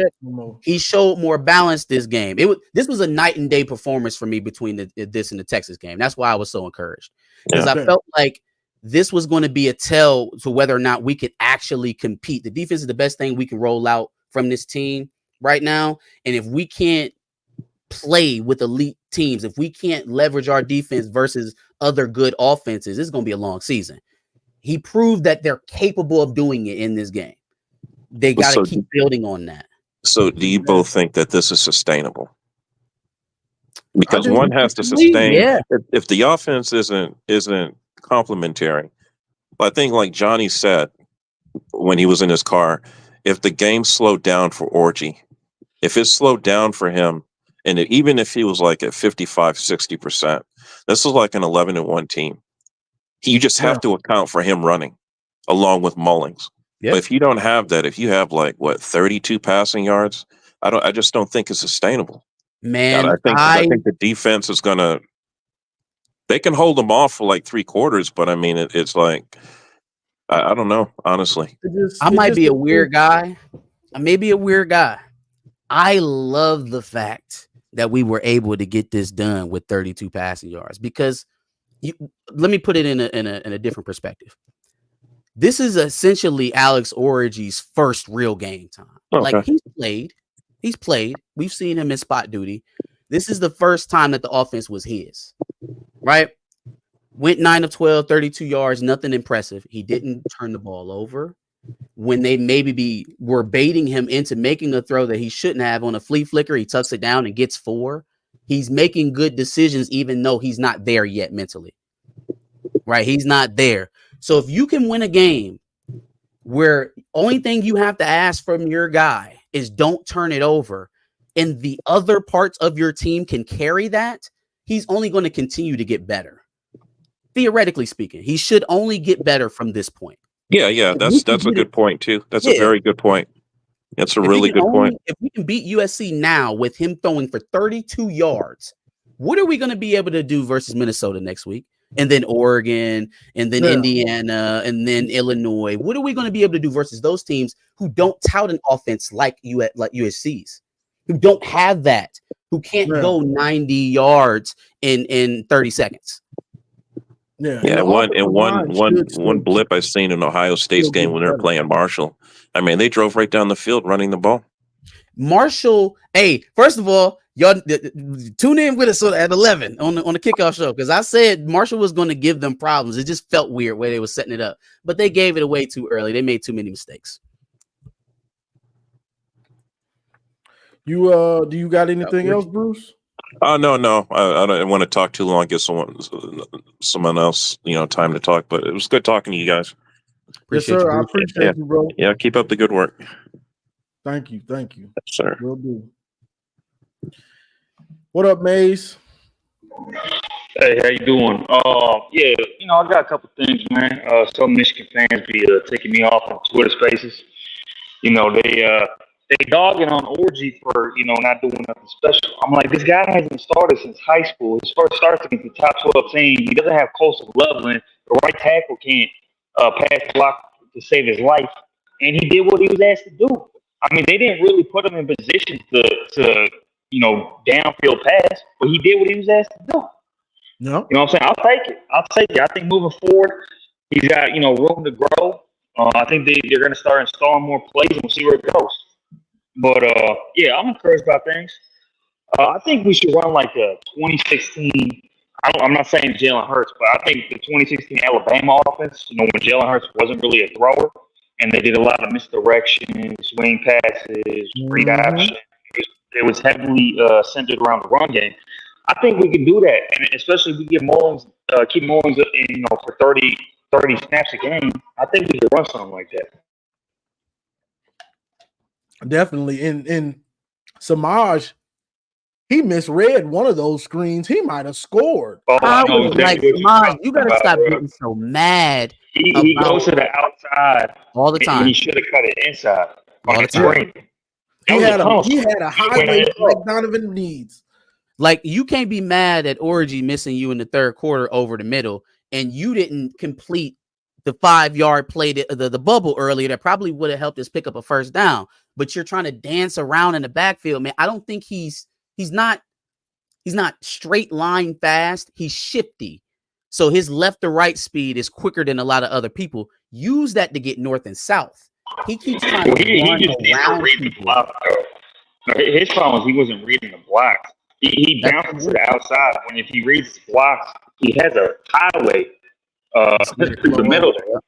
he showed more balance this game. This was a night and day performance for me between this and the Texas game. That's why I was so encouraged, because I felt like this was going to be a tell to whether or not we could actually compete. The defense is the best thing we can roll out from this team right now. And if we can't play with elite teams, if we can't leverage our defense versus other good offenses, it's going to be a long season. He proved that they're capable of doing it in this game. They got to keep building on that. So do you both think that this is sustainable? Because one has to sustain. Yeah. If the offense isn't complementary, I think like Johnny said when he was in his car, if the game slowed down for Orji, if it slowed down for him, and even if he was like at 55, 60%, this is like an 11-1 team. You just have to account for him running along with Mullings. But if you don't have that, if you have like 32 passing yards, I just don't think it's sustainable. Man, I think the defense is gonna. They can hold them off for like 3 quarters, but I mean, it's like I don't know, honestly. I might be a weird guy. I may be a weird guy. I love the fact that we were able to get this done with 32 passing yards, because let me put it in a different perspective. This is essentially Alex Orji's first real game time. Okay. Like he's played. We've seen him in spot duty. This is the first time that the offense was his, right? Went 9 of 12, 32 yards, nothing impressive. He didn't turn the ball over. When they were baiting him into making a throw that he shouldn't have on a flea flicker, he tucks it down and gets 4. He's making good decisions, even though he's not there yet mentally, right? He's not there. So if you can win a game where only thing you have to ask from your guy is don't turn it over, and the other parts of your team can carry that, he's only going to continue to get better. Theoretically speaking, he should only get better from this point. Yeah, that's a good point too. That's a very good point. That's a really good point. If we can beat USC now with him throwing for 32 yards, what are we going to be able to do versus Minnesota next week? And then Oregon, and then Indiana, and then Illinois. What are we going to be able to do versus those teams who don't tout an offense like USC's, who don't have that, who can't go 90 yards in 30 seconds? One blip I've seen in Ohio State's game when they're playing Marshall. I mean, they drove right down the field running the ball. Marshall, hey, first of all, Y'all tune in with us at 11 on the kickoff show, because I said Marshall was going to give them problems. It just felt weird where they were setting it up, but they gave it away too early. They made too many mistakes. Do you got anything else, Bruce? No. I don't want to talk too long. Give someone else, time to talk. But it was good talking to you guys. Appreciate yes, sir. you, I appreciate you, bro. Yeah, keep up the good work. Thank you. Yes, sir. Will do. What up, Maze? Hey, how you doing? Yeah, I got a couple things, man. Some Michigan fans be taking me off on Twitter Spaces. They dogging on Orji for not doing nothing special. I'm like, this guy hasn't started since high school. His first starts against the top 12 team. He doesn't have Coastal Loveland. The right tackle can't pass block to save his life, and he did what he was asked to do. I mean, they didn't really put him in position to downfield pass, but he did what he was asked to do. No. You know what I'm saying? I'll take it. I think moving forward, he's got, room to grow. I think they're going to start installing more plays, and we'll see where it goes. But, yeah, I'm encouraged by things. I think we should run like a 2016 – I'm not saying Jalen Hurts, but I think the 2016 Alabama offense, when Jalen Hurts wasn't really a thrower, and they did a lot of misdirection, swing passes, read option. It was heavily centered around the run game. I think we can do that, and especially if we get Mullins, keep Mullins, for 30 snaps a game. I think we can run something like that. Definitely. In Samaj, he misread one of those screens. He might have scored. I was like, Samaj, you gotta stop getting so mad. He goes to the outside all the time. And he should have cut it inside. All the time. He had a highway like Donovan needs. Like, you can't be mad at Orji missing you in the third quarter over the middle, and you didn't complete the 5-yard play, the bubble earlier that probably would have helped us pick up a first down. But you're trying to dance around in the backfield, man. I don't think he's not straight line fast. He's shifty. So his left to right speed is quicker than a lot of other people. Use that to get north and south. He keeps trying to run around people. His problem was he wasn't reading the blocks. He bounces to the outside when if he reads his blocks, he has a highway through the middle there.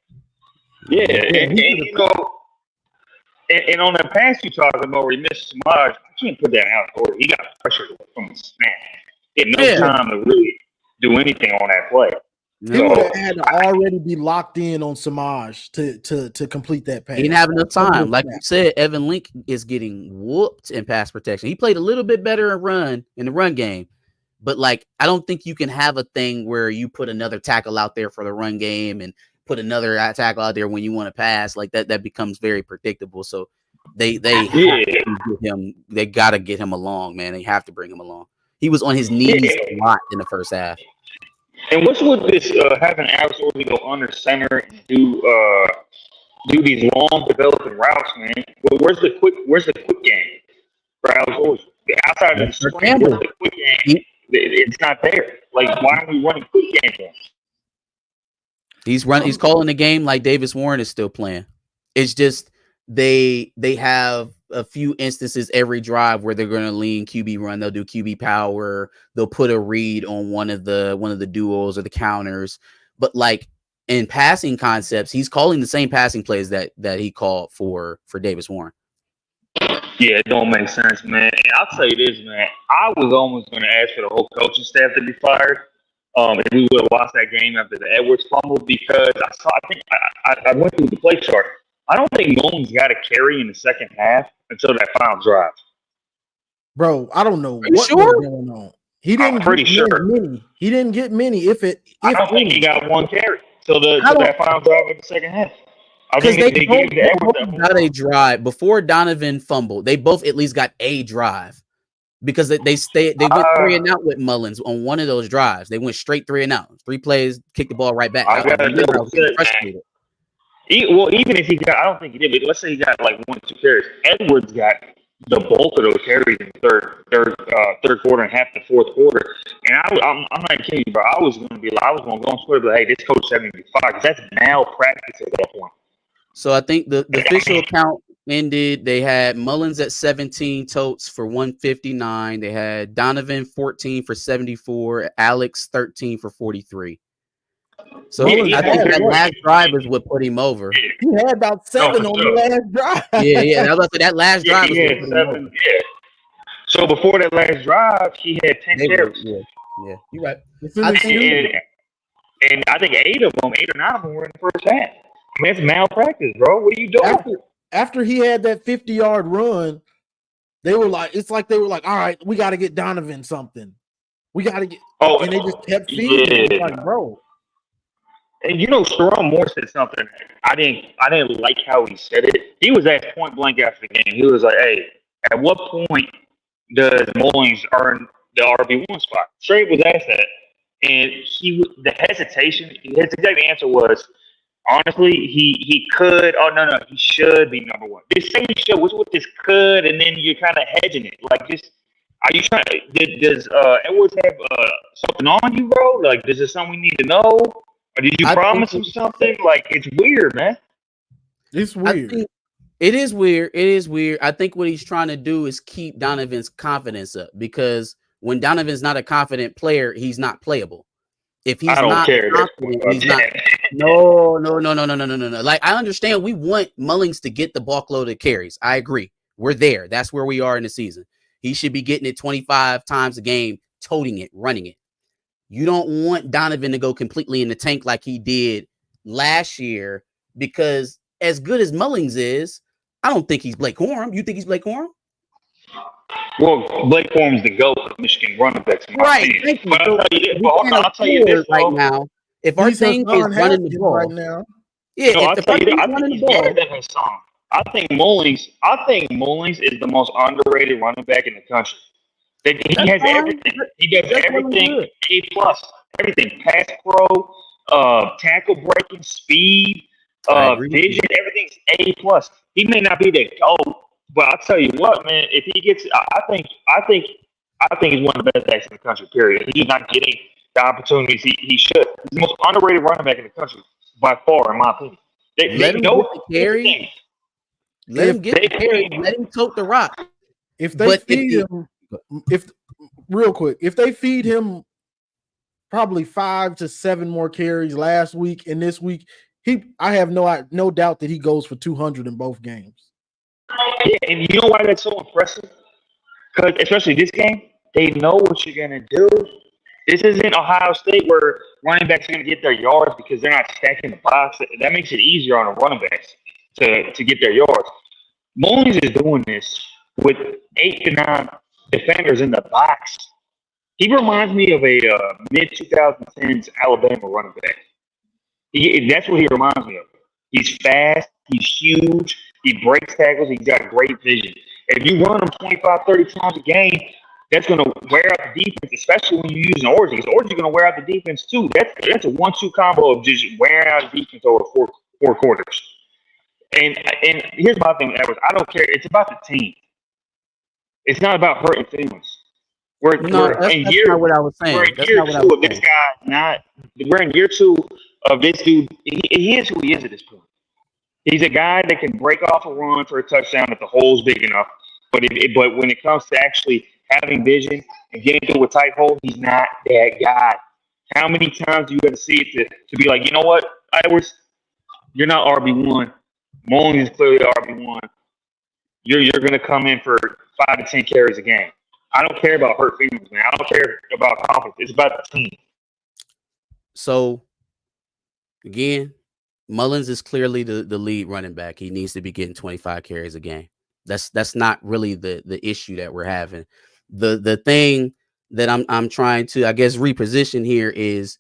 Yeah, and on that pass you talking about where he missed Samaj, I can't put that out order. He got pressure from the snap. He had no time to really do anything on that play. He would have had to already be locked in on Samaj to complete that pass. He didn't have enough time. Like you said, Evan Link is getting whooped in pass protection. He played a little bit better in the run game, but like, I don't think you can have a thing where you put another tackle out there for the run game and put another tackle out there when you want to pass. Like that becomes very predictable. So they got to get him along, man. They have to bring him along. He was on his knees a lot in the first half. And what's with this having Alex Orji go under center and do these long developing routes, man? Well, where's the quick game for Alex Orji? Outside of the screen, where's the quick game? It's not there. Like, why aren't we running quick game? He's calling the game like Davis Warren is still playing. It's just they have a few instances every drive where they're going to lean QB run. They'll do QB power. They'll put a read on one of the duos or the counters. But like in passing concepts, he's calling the same passing plays that he called for Davis Warren. Yeah, it don't make sense, man. And I'll tell you this, man. I was almost going to ask for the whole coaching staff to be fired. If we would have watched that game after the Edwards fumble, because I went through the play chart. I don't think Mullins got a carry in the second half until that final drive. Bro, I don't know what's going on. He didn't. I'm pretty sure. Many. He didn't get many. I don't think he got one carry till that final drive of the second half. Because they both got a drive before Donovan fumbled. They both at least got a drive because they went 3 and out with Mullins on one of those drives. They went straight 3 and out. 3 plays, kicked the ball right back. Even if he got, I don't think he did, but let's say he got like 1 or 2 carries. Edwards got the bulk of those carries in the third quarter and half the fourth quarter. And I'm not kidding you, bro. I was going to go on Twitter, but hey, this coach said me to be fired because that's malpractice at that point. So I think the official account ended, they had Mullins at 17 totes for 159. They had Donovan 14 for 74. Alex 13 for 43. So Mullins I think had that what? last drive is what put him over. He had about 7 on the last drive. Yeah. That was that last drive. He Was had what put him over. 7. Yeah. So before that last drive, he had 10 carries. Yeah, you're right. And I think 8 or 9 of them were in the first half. I mean, it's malpractice, bro. What are you doing? After he had that 50-yard run, they were like, all right, we got to get Donovan something. We got to get. Oh, and they just kept feeding him. Like, bro. And you know, Sharon Moore said something. I didn't like how he said it. He was asked point blank after the game. He was like, "Hey, at what point does Mullins earn the RB1 spot?" Straight was asked that, and the hesitation. His exact answer was, honestly, he could. Oh no, he should be number 1. They say he should. What's with this could? And then you're kind of hedging it. Like, just are you trying? Does Edwards have something on you, bro? Like, is this something we need to know? Or did you promise him something? Like, it's weird, man. It's weird. It is weird. It is weird. I think what he's trying to do is keep Donovan's confidence up, because when Donovan's not a confident player, he's not playable. If he's not confident, he's not. No. Like, I understand we want Mullins to get the bulk load of carries. I agree. We're there. That's where we are in the season. He should be getting it 25 times a game, toting it, running it. You don't want Donovan to go completely in the tank like he did last year, because as good as Mullins is, I don't think he's Blake Corum. You think he's Blake Corum? Well, Blake Corum's the GOAT of Michigan running backs. Right. Thank you. But I'll tell you this right now. If our thing is running the ball right now, I think he's better than his song. I think Mullins is the most underrated running back in the country. He has everything. He does everything A+. Everything. Pass pro, tackle breaking, speed, vision, everything's A+. He may not be the GOAT, but I'll tell you what, man, if he gets, I think he's one of the best backs in the country, period. He's not getting the opportunities he should. He's the most underrated running back in the country by far, in my opinion. Let him get the carry. Let him get the carry. Let him tote the rock. If they feed him, if they feed him probably 5 to 7 more carries last week and this week, I have no doubt that he goes for 200 in both games. Yeah, and you know why that's so impressive? Because especially this game, they know what you're gonna do. This isn't Ohio State where running backs are gonna get their yards because they're not stacking the box. That makes it easier on the running backs to get their yards. Mullins is doing this with 8 to 9 defenders in the box. He reminds me of a mid-2010s Alabama running back. That's what he reminds me of. He's fast. He's huge. He breaks tackles. He's got great vision. If you run him 25, 30 times a game, that's going to wear out the defense, especially when you're using Orgy. Because Orgy's going to wear out the defense too. That's a 1-2 combo of just wearing out the defense over four quarters. And here's my thing with Edwards. I don't care. It's about the team. It's not about hurting feelings. That's not what I was saying. We're in year 2 of this dude. He is who he is at this point. He's a guy that can break off a run for a touchdown if the hole's big enough. But when it comes to actually having vision and getting through a tight hole, he's not that guy. How many times do you got to see it to be like, you know what, Edwards, you're not RB1. Mullins is clearly RB1. You're going to come in for 5 to 10 carries a game. I don't care about hurt feelings, man. I don't care about confidence. It's about the team. So, again, Mullins is clearly the lead running back. He needs to be getting 25 carries a game. That's not really the issue that we're having. The thing that I'm trying to, I guess, reposition here is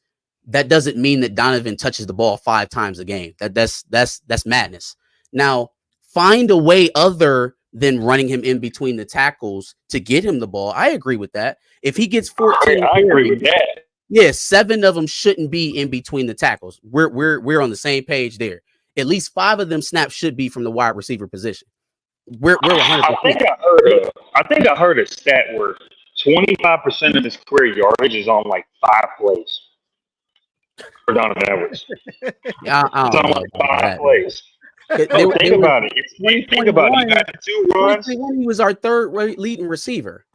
that doesn't mean that Donovan touches the ball 5 times a game. That's madness. Now, find a way other than running him in between the tackles to get him the ball. I agree with that. If he gets 14, I agree with that. Yeah, 7 of them shouldn't be in between the tackles. We're on the same page there. At least 5 of them snaps should be from the wide receiver position. We're 100%. I think I heard a stat where 25% of his career yardage is on like 5 plays for Donovan Edwards. I don't know like 5 plays. No, think about it. Think about it. You got the 2 runs. 2021, he was our third leading receiver.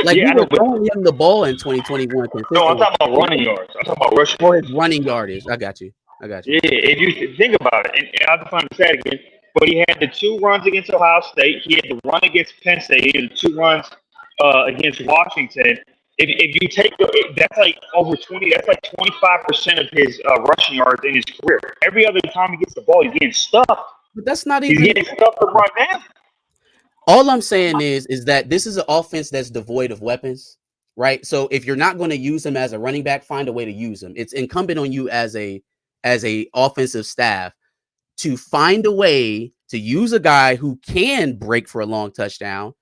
Like Yeah, I we know, were but throwing him the ball in 2021 no, I'm consistently. talking about running yards. I'm talking about rushing. For his running yardage. I got you. Yeah, if you think about it, and I have to find the stat again, but he had the 2 runs against Ohio State. He had the run against Penn State. He had the 2 runs against Washington. If you take that's like over 20. That's like 25% of his rushing yards in his career. Every other time he gets the ball, he's getting stuffed. But that's not He's even. getting stuffed to run down. All I'm saying is that this is an offense that's devoid of weapons, right? So if you're not going to use him as a running back, find a way to use him. It's incumbent on you as a offensive staff to find a way to use a guy who can break for a long touchdown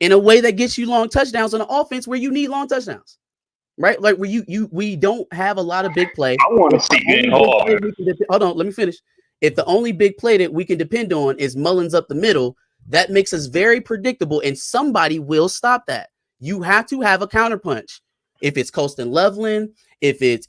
in a way that gets you long touchdowns on an offense where you need long touchdowns, right? Like where we don't have a lot of big play. I want to see Ben Hall. Hold on, let me finish. If the only big play that we can depend on is Mullins up the middle, that makes us very predictable, and somebody will stop that. You have to have a counterpunch. If it's Colston Loveland, if it's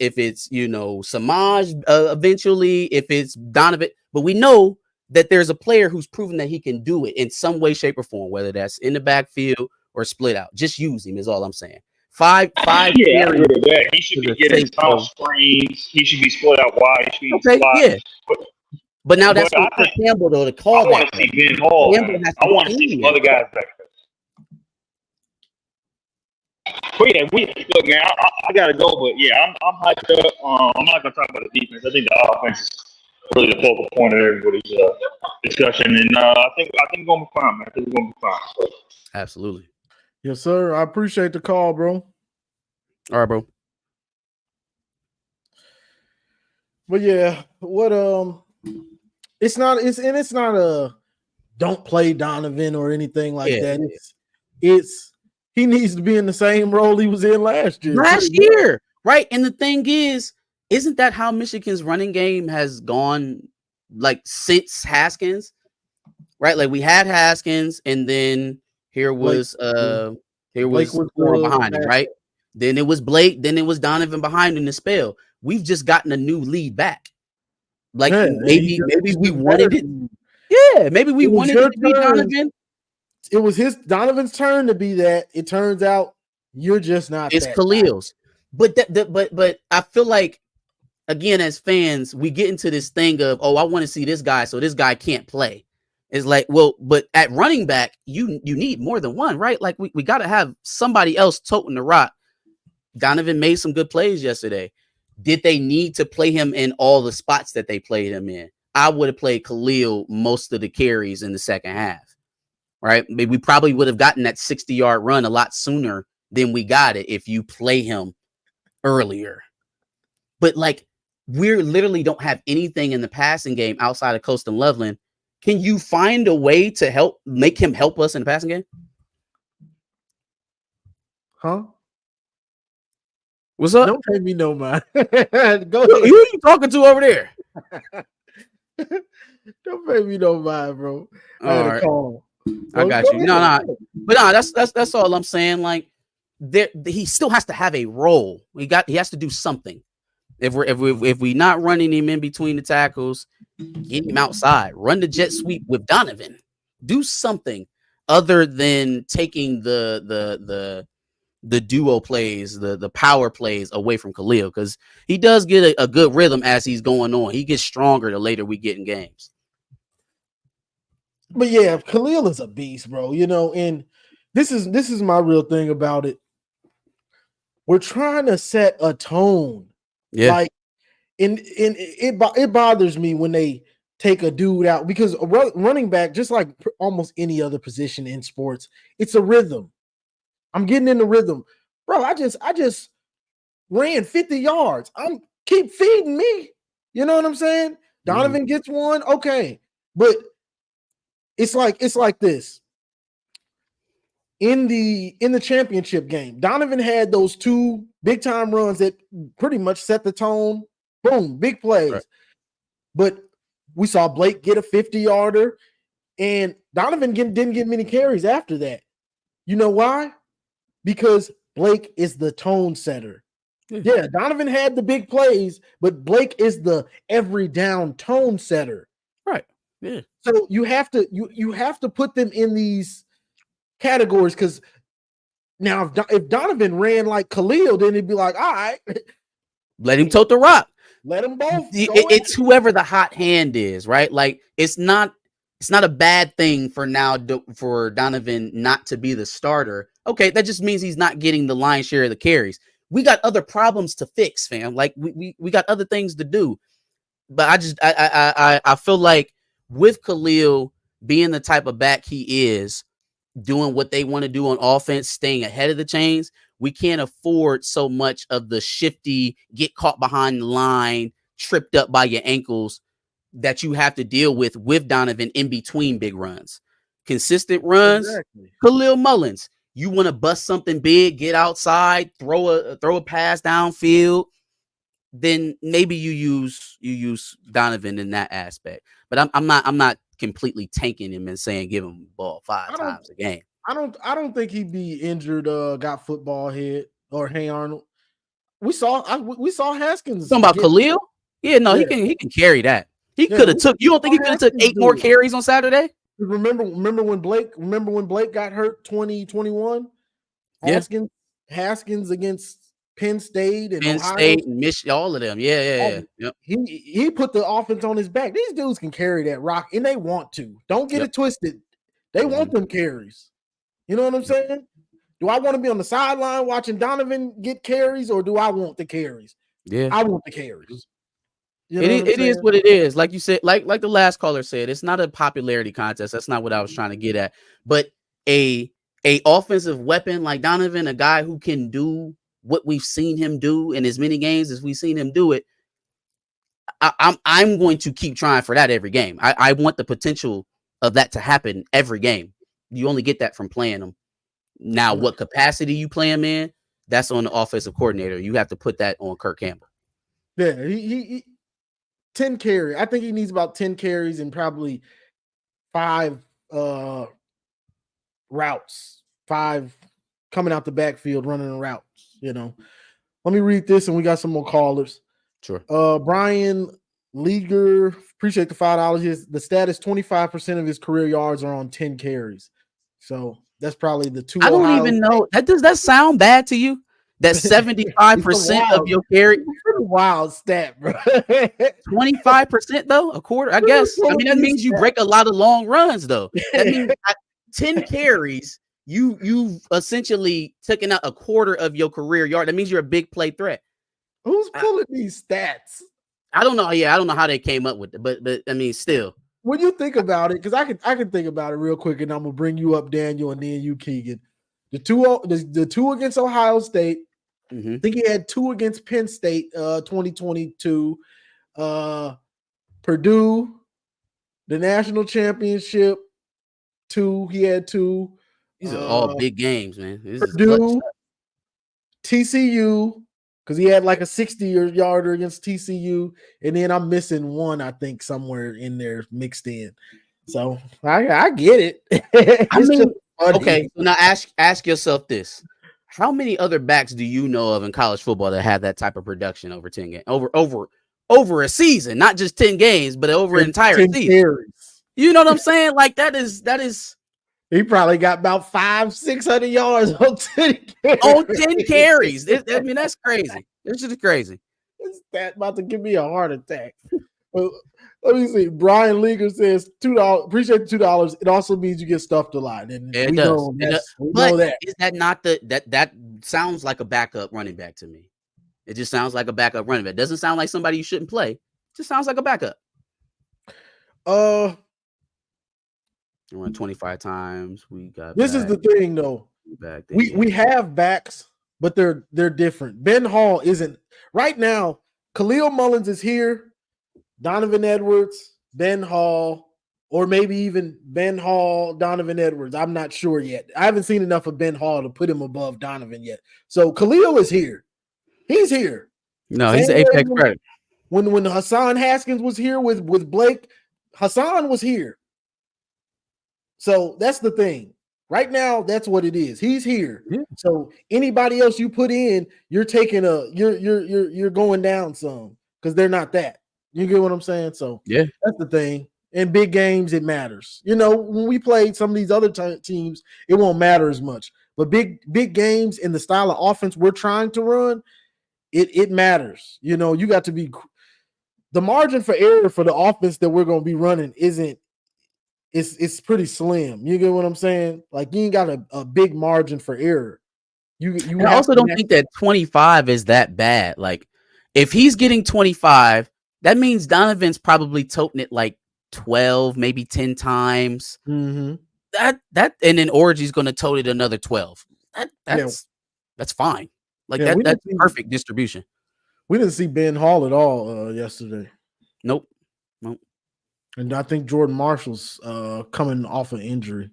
Samaj eventually, if it's Donovan, but we know that there's a player who's proven that he can do it in some way, shape, or form, whether that's in the backfield or split out. Just use him is all I'm saying. Five. Yeah, I agree with that. He should be getting tunnel screens. He should be split out wide. He should be slot. Yeah. But now that's for Campbell though to call. I want to see Ben Hall. I want to see some other guys back there. But yeah, look, man. I gotta go, but yeah, I'm hyped up. I'm not gonna talk about the defense. I think the offense is really the focal point of everybody's discussion, and I think we're gonna be fine, man. I think we're gonna be fine. Absolutely. Yes, sir. I appreciate the call, bro. All right, bro. But yeah, it's not a don't play Donovan or anything like that. It's he needs to be in the same role he was in last year. Right? And the thing is, isn't that how Michigan's running game has gone like since Haskins? Right? Like we had Haskins, and then here was behind him, right? Then it was Blake, then it was Donovan behind in the spell. We've just gotten a new lead back. Like maybe we wanted it. Yeah, maybe we wanted it to be Donovan. It was Donovan's turn to be that. It turns out you're just not. It's Khalil's. But but I feel like again, as fans, we get into this thing of, oh, I want to see this guy, so this guy can't play. It's like, well, but at running back, you need more than one, right? Like we got to have somebody else toting the rock. Donovan made some good plays yesterday. Did they need to play him in all the spots that they played him in? I would have played Khalil most of the carries in the second half, right? We probably would have gotten that 60-yard run a lot sooner than we got it if you play him earlier. But like, we literally don't have anything in the passing game outside of Colston Loveland. Can you find a way to make him help us in the passing game? Huh? What's up? Don't pay me no mind. Go ahead. Who are you talking to over there? Don't pay me no mind, bro. All right. I got you. But that's all I'm saying. Like, he still has to have a role. He has to do something. If we not running him in between the tackles, get him outside. Run the jet sweep with Donovan. Do something other than taking the duo plays, the power plays away from Khalil, because he does get a good rhythm as he's going on. He gets stronger the later we get in games. But yeah, Khalil is a beast, bro. And this is my real thing about it. We're trying to set a tone. Yeah. Like, and it bothers me when they take a dude out, because a running back, just like almost any other position in sports, it's a rhythm. I'm getting in the rhythm, bro. I just ran 50 yards. Keep feeding me. You know what I'm saying? Donovan gets one, okay, but it's like this. In the championship game, Donovan had those two big time runs that pretty much set the tone. Boom, big plays. Right. But we saw Blake get a 50-yarder, and Donovan didn't get many carries after that. You know why? Because Blake is the tone setter. Yeah, Donovan had the big plays, but Blake is the every down tone setter. Right. Yeah. So you have to put them in these categories, because now if Donovan ran like Khalil, then it'd be like, all right, let him tote the rock. let them both. It's whoever the hot hand is, right? Like it's not a bad thing for Donovan not to be the starter. Okay, that just means he's not getting the lion's share of the carries. We got other problems to fix, fam. Like we got other things to do. But I feel like with Khalil being the type of back he is, doing what they want to do on offense, staying ahead of the chains, we can't afford so much of the shifty, get caught behind the line, tripped up by your ankles that you have to deal with Donovan in between big runs. Consistent runs, exactly. Khalil Mullins, you want to bust something big, get outside, throw a pass downfield, then maybe you use Donovan in that aspect. But I'm not completely tanking him and saying give him the ball 5 times a game. I don't think he'd be injured. Got football head or Hey Arnold. We saw Haskins. Talking about Khalil? Yeah, no, yeah. He can carry that. He could have took. You don't think he could have took 8 more carries on Saturday? Remember when Blake got hurt 2021? Haskins against Penn State and Ohio State and Michigan, all of them. Yeah. Yep. He put the offense on his back. These dudes can carry that rock, and they want to. Don't get it twisted. They want them carries. You know what I'm saying? Do I want to be on the sideline watching Donovan get carries, or do I want the carries? Yeah, I want the carries. You know it is what it is. Like you said, like the last caller said, it's not a popularity contest. That's not what I was trying to get at. But a offensive weapon like Donovan, a guy who can do what we've seen him do in as many games as we've seen him do it, I'm going to keep trying for that every game. I want the potential of that to happen every game. You only get that from playing them. Now, what capacity you play him in, that's on the offensive coordinator. You have to put that on Kirk Campbell. Yeah, he 10 carries. I think he needs about 10 carries and probably 5 routes, 5 coming out the backfield running routes. You know, let me read this, and we got some more callers. Sure. Brian Leaguer, appreciate the $5. The stat is 25% of his career yards are on 10 carries. So that's probably the 2. I don't even know. Does that sound bad to you? That 75% of your carry. Wild stat, bro. 25% though, a quarter. I guess. I mean, that means you break a lot of long runs, though. That means 10 carries. You've essentially taken out a quarter of your career yard. That means you're a big play threat. Who's pulling these stats? I don't know. Yeah, I don't know how they came up with it, but I mean, still. When you think about it, because I can think about it real quick, and I'm gonna bring you up, Daniel, and then you, Keegan. The two against Ohio State. Mm-hmm. I think he had 2 against Penn State, 2022. Purdue, the national championship, 2. He had 2. These are all big games, man. Purdue, TCU, because he had like a 60-yarder against TCU, and then I'm missing one, I think, somewhere in there mixed in. So I get it. I mean, okay. So now ask yourself this: how many other backs do you know of in college football that have that type of production over 10 games, over a season, not just 10 games, but over an entire season? Carries. You know what I'm saying? Like that is. He probably got about 500-600 yards on 10 carries. On 10 carries. I mean, that's crazy. This is crazy. Is that about to give me a heart attack? Well, let me see. Brian Leaguer says $2. Appreciate the $2. It also means you get stuffed a lot. And it does. We know that. Is that not that sounds like a backup running back to me? It just sounds like a backup running back. It doesn't sound like somebody you shouldn't play. It just sounds like a backup. Run 25 times. We got this is the thing though. We have backs, but they're different. Ben Hall isn't right now. Khalil Mullins is here. Donovan Edwards, Ben Hall, or maybe even Ben Hall, Donovan Edwards. I'm not sure yet. I haven't seen enough of Ben Hall to put him above Donovan yet. So Khalil is here. He's here. No, he's an apex predator. When Hassan Haskins was here with Blake, Hassan was here. So that's the thing. Right now, that's what it is. He's here. Yeah. So anybody else you put in, you're taking you're going down some because they're not that. You get what I'm saying? So yeah, that's the thing. in big games, it matters. You know, when we played some of these other teams, it won't matter as much. But big games in the style of offense we're trying to run, it matters. You know, you got to be the margin for error for the offense that we're going to be running it's pretty slim. You get what I'm saying? Like you ain't got a big margin for error. And I also don't think that 25 is that bad. Like if he's getting 25, that means Donovan's probably toting it like 12, maybe 10 times. Mm-hmm. That and then Orgy's going to tote it another 12. That's fine. Like that's perfect distribution. We didn't see Ben Hall at all yesterday. Nope. And I think Jordan Marshall's coming off an injury.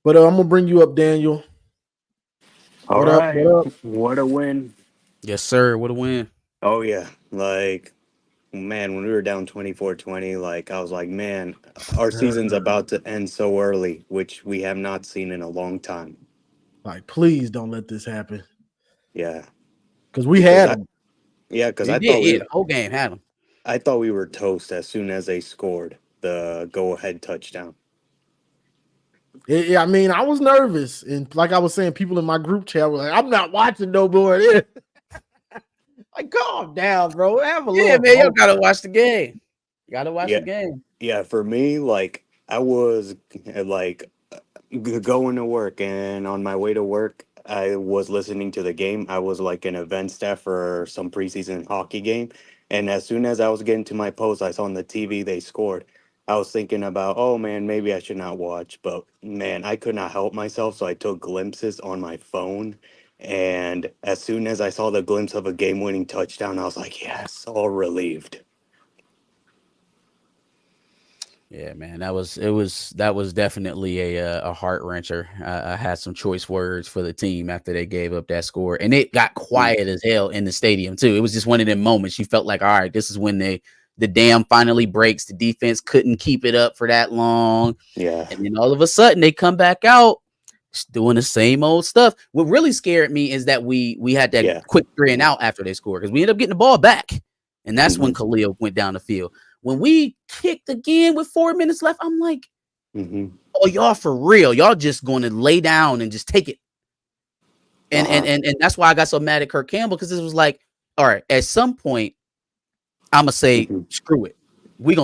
But I'm gonna bring you up, Daniel. All right. What a win. Yes, sir. What a win. Oh, yeah. Like, man, when we were down 24-20, like, I was like, man, our season's about to end so early, which we have not seen in a long time. Like, please don't let this happen. Yeah. Because we had them. Yeah, because I thought the whole game had them. I thought we were toast as soon as they scored the go-ahead touchdown. I mean, I was nervous. And like I was saying, people in my group chat were like, I'm not watching no more. Like, calm down, bro. Have a little. Yeah, man, you gotta watch the game. You gotta watch the game. Yeah, for me, like, I was like going to work, and on my way to work, I was listening to the game. I was like an event staff for some preseason hockey game. And as soon as I was getting to my post, I saw on the TV they scored. I was thinking about, oh man, maybe I should not watch. But man, I could not help myself. So I took glimpses on my phone. And as soon as I saw the glimpse of a game-winning touchdown, I was like, yes, all relieved. Yeah, man, that was definitely a heart wrencher. I had some choice words for the team after they gave up that score, and it got quiet as hell in the stadium too. It was just one of them moments you felt like, all right, this is when the dam finally breaks. The defense couldn't keep it up for that long, yeah, and then all of a sudden they come back out doing the same old stuff. What really scared me is that we had that quick 3 and out after they scored because we ended up getting the ball back, and that's when Khalil went down the field. When we kicked again with 4 minutes left, I'm like, oh, y'all for real. Y'all just going to lay down and just take it. And that's why I got so mad at Kirk Campbell, because it was like, all right, at some point, I'm going to say, screw it. We're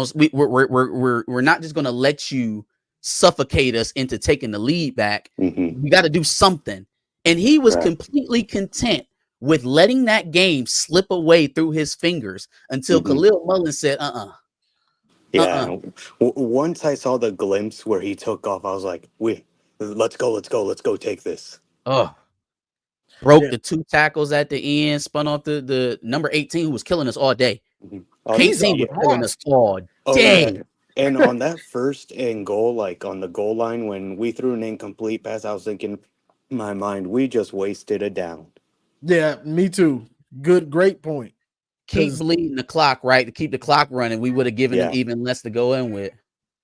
not just going to let you suffocate us into taking the lead back. We got to do something. And he was completely content with letting that game slip away through his fingers until Khalil Mullins said, Yeah. Once I saw the glimpse where he took off, I was like, let's go take this. Oh, broke the 2 tackles at the end, spun off the number 18 who was killing us all day. Kate Team was killing us all day. Yeah. And on that first and goal, like on the goal line, when we threw an incomplete pass, I was thinking in my mind, we just wasted a down. Yeah, me too. Great point. Keep bleeding the clock, right? To keep the clock running, we would have given them even less to go in with.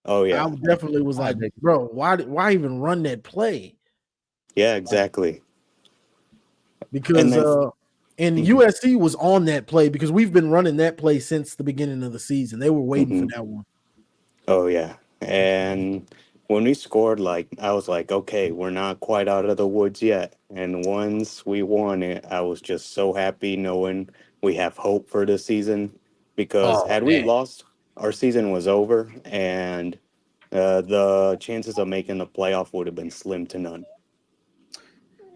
Oh yeah, I definitely was like, bro, why even run that play? Yeah, exactly. Because USC was on that play because we've been running that play since the beginning of the season. They were waiting for that one. Oh yeah, and when we scored, like I was like, okay, we're not quite out of the woods yet. And once we won it, I was just so happy knowing we have hope for the season, because had we lost, our season was over, and the chances of making the playoff would have been slim to none.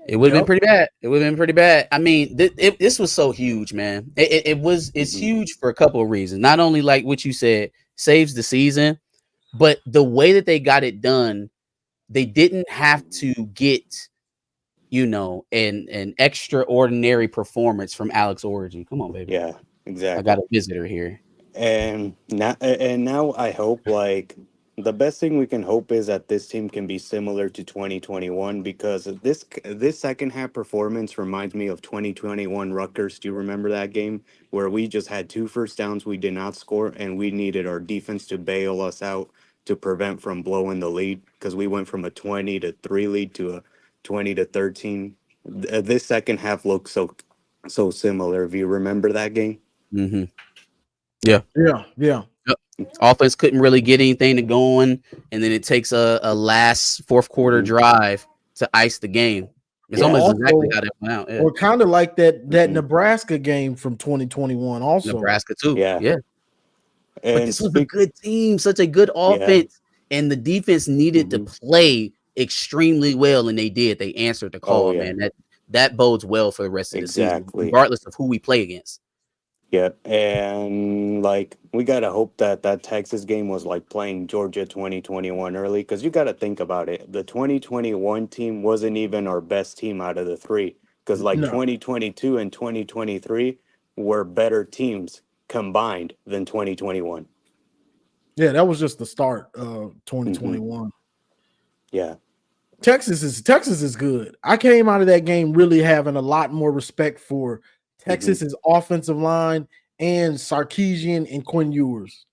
It would have been pretty bad. It would have been pretty bad. I mean, this was so huge, man. It's huge for a couple of reasons. Not only like what you said, saves the season, but the way that they got it done, they didn't have to get, an extraordinary performance from Alex Orgy. Come on, baby. Yeah, exactly. I got a visitor here. And now I hope, like, the best thing we can hope is that this team can be similar to 2021, because this second half performance reminds me of 2021 Rutgers. Do you remember that game where we just had 2 first downs, we did not score, and we needed our defense to bail us out to prevent from blowing the lead, because we went from a 20-3 lead to a 20-13. This second half looks so similar. If you remember that game. Yeah. Yeah. Offense couldn't really get anything to going, and then it takes a last fourth quarter drive to ice the game. It's Yeah, almost also, exactly how that went out. Yeah. or kind of like that Nebraska game from 2021 also. Nebraska too. Yeah. Yeah. But And this was a good team, such a good offense, and the defense needed to play extremely well, and they did. They answered the call, man. That bodes well for the rest of the season, regardless of who we play against. Yeah, and like we gotta hope that Texas game was like playing Georgia 2021 early, because you gotta think about it. The 2021 team wasn't even our best team out of the three, because like 2022 and 2023 were better teams combined than 2021. Yeah, that was just the start of 2021. Yeah. Texas is good. I came out of that game really having a lot more respect for Texas's offensive line and Sarkisian and Quinn Ewers.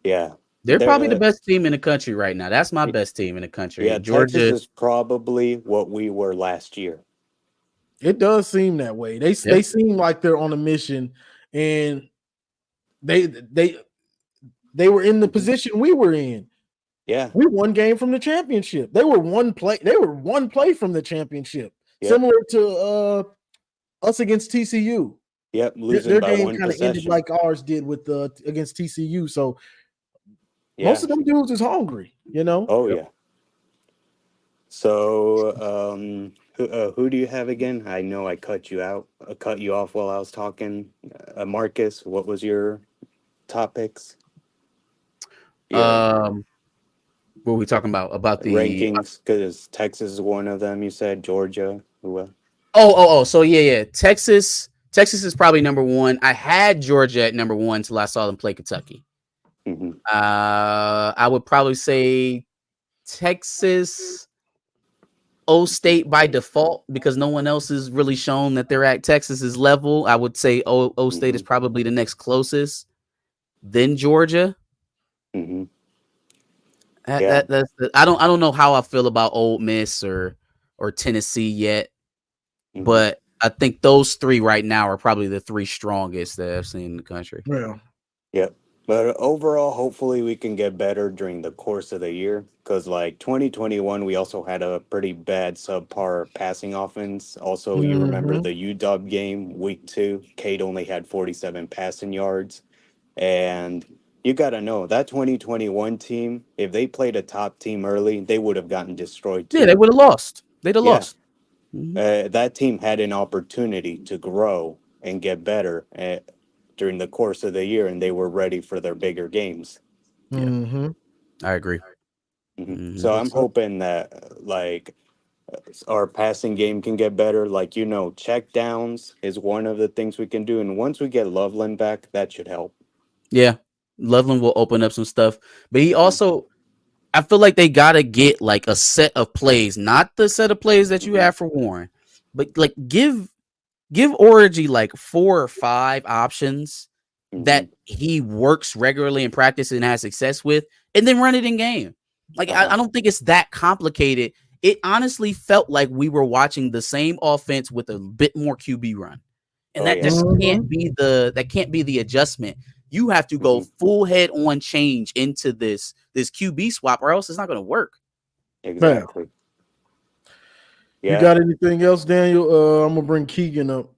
Yeah. They're probably the best team in the country right now. That's my best team in the country. Yeah, Georgia Texas is probably what we were last year. It does seem that way. They seem like they're on a mission, and they were in the position we were in. Yeah, we won game from the championship. They were one play from the championship, similar to us against TCU. Yep, losing their by game one kind of ended possession. like ours did with against TCU. So most of them dudes is hungry, you know. Oh yeah. So who do you have again? I know I cut you off while I was talking. Marcus, what was your topics? What were we talking about? About the rankings, because Texas is one of them. You said Georgia. Who? So yeah. Texas is probably number one. I had Georgia at number one until I saw them play Kentucky. I would probably say Texas, O State by default, because no one else has really shown that they're at Texas's level. I would say O State is probably the next closest. Then Georgia. I don't know how I feel about Ole Miss or Tennessee yet, but I think those three right now are probably the three strongest that I've seen in the country. Yeah. Yep. But overall, hopefully we can get better during the course of the year, because like 2021, we also had a pretty bad subpar passing offense. Also, you remember the UW game, week 2, Cade only had 47 passing yards. And you got to know that 2021 team, if they played a top team early, they would have gotten destroyed too. Yeah, they would have lost. They'd have lost. That team had an opportunity to grow and get better during the course of the year, and they were ready for their bigger games. I agree. So I'm hoping that like our passing game can get better. Like, check downs is one of the things we can do. And once we get Loveland back, that should help. Yeah. Loveland will open up some stuff. But he also, I feel like they got to get like a set of plays, not the set of plays that you have for Warren, but like give Orji like 4 or 5 options that he works regularly in practice and has success with, and then run it in game. Like, I don't think it's that complicated. It honestly felt like we were watching the same offense with a bit more QB run. And just can't be the adjustment. You have to go full head on change into this QB swap, or else it's not going to work. Exactly. You got anything else, Daniel? I'm gonna bring Keegan up.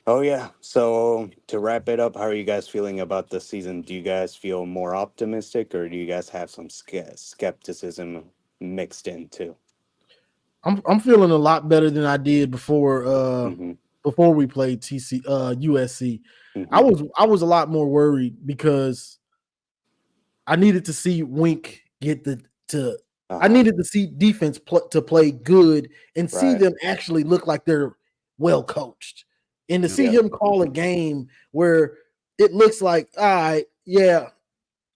Oh yeah. So to wrap it up, how are you guys feeling about the season? Do you guys feel more optimistic, or do you guys have some skepticism mixed in too? I'm feeling a lot better than I did before before we played USC. I was a lot more worried because I needed to see Wink get I needed to see defense to play good and see them actually look like they're well coached, and to see him call a game where it looks like, all right,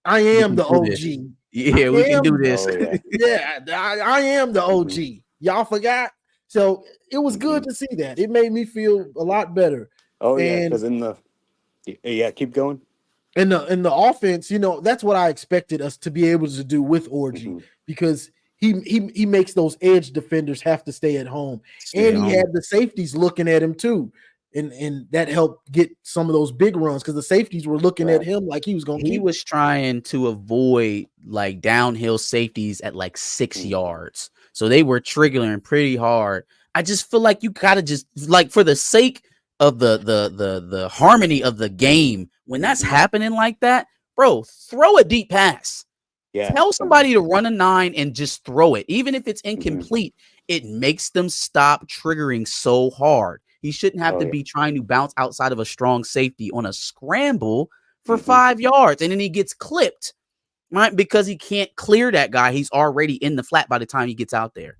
I am the OG. Yeah, we can do this. I am the OG. Y'all forgot? So it was good to see that. It made me feel a lot better. Oh yeah, because keep going. In the offense, that's what I expected us to be able to do with Orji, because he makes those edge defenders have to stay at home, and he had the safeties looking at him too. and that helped get some of those big runs because the safeties were looking at him like he was going to He was trying to avoid like downhill safeties at like 6 yards. So they were triggering pretty hard. I just feel like you gotta just like for the sake of the harmony of the game, when that's happening like that, bro, throw a deep pass. Yeah. Tell somebody to run a 9 and just throw it. Even if it's incomplete, it makes them stop triggering so hard. He shouldn't have to be trying to bounce outside of a strong safety on a scramble for 5 yards. And then he gets clipped, right? Because he can't clear that guy. He's already in the flat by the time he gets out there.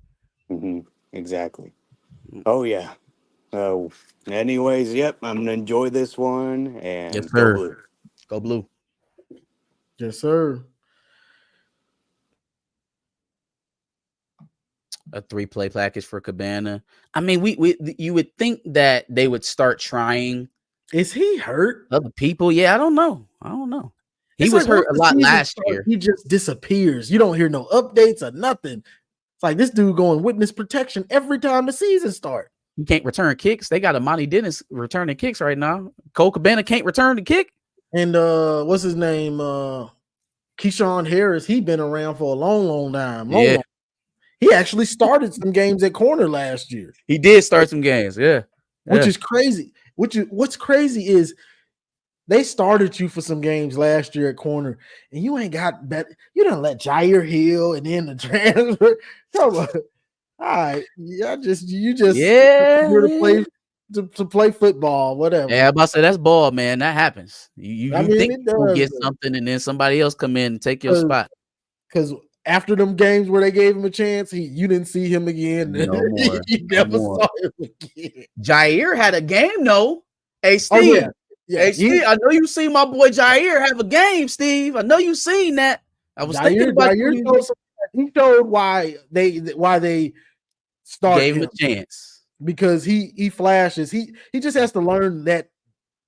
Exactly. Oh, yeah. Anyways, yep, I'm going to enjoy this one. And Yes, go sir. Blue. Go Blue. Yes, sir. A 3-play package for Cabana. I mean, you would think that they would start trying. Is he hurt? Other people? Yeah, I don't know. He It's was like hurt a once the lot season last starts, year. He just disappears. You don't hear no updates or nothing. It's like this dude going witness protection every time the season starts. He can't return kicks. They got Amani Dennis returning kicks right now. Cole Cabana can't return the kick. And what's his name? Keyshawn Harris. He been around for a long time. Long. He actually started some games at corner last year. He did start some games, which is crazy. What's crazy is they started you for some games last year at corner, and you ain't got better. You done let Jair Hill and then the transfer. Come on. All right, you just here to play football, whatever. Yeah, I'm about to say that's ball, man. That happens. You think it you'll does, get something, and then somebody else come in and take your spot. Because after them games where they gave him a chance, you didn't see him again. No more. You never saw him again. Jair had a game, though. Hey, Steve. Hey, Steve, I know you seen my boy Jair have a game, Steve. I know you seen that. I was thinking about he showed why they started gave him a chance because he flashes. He just has to learn that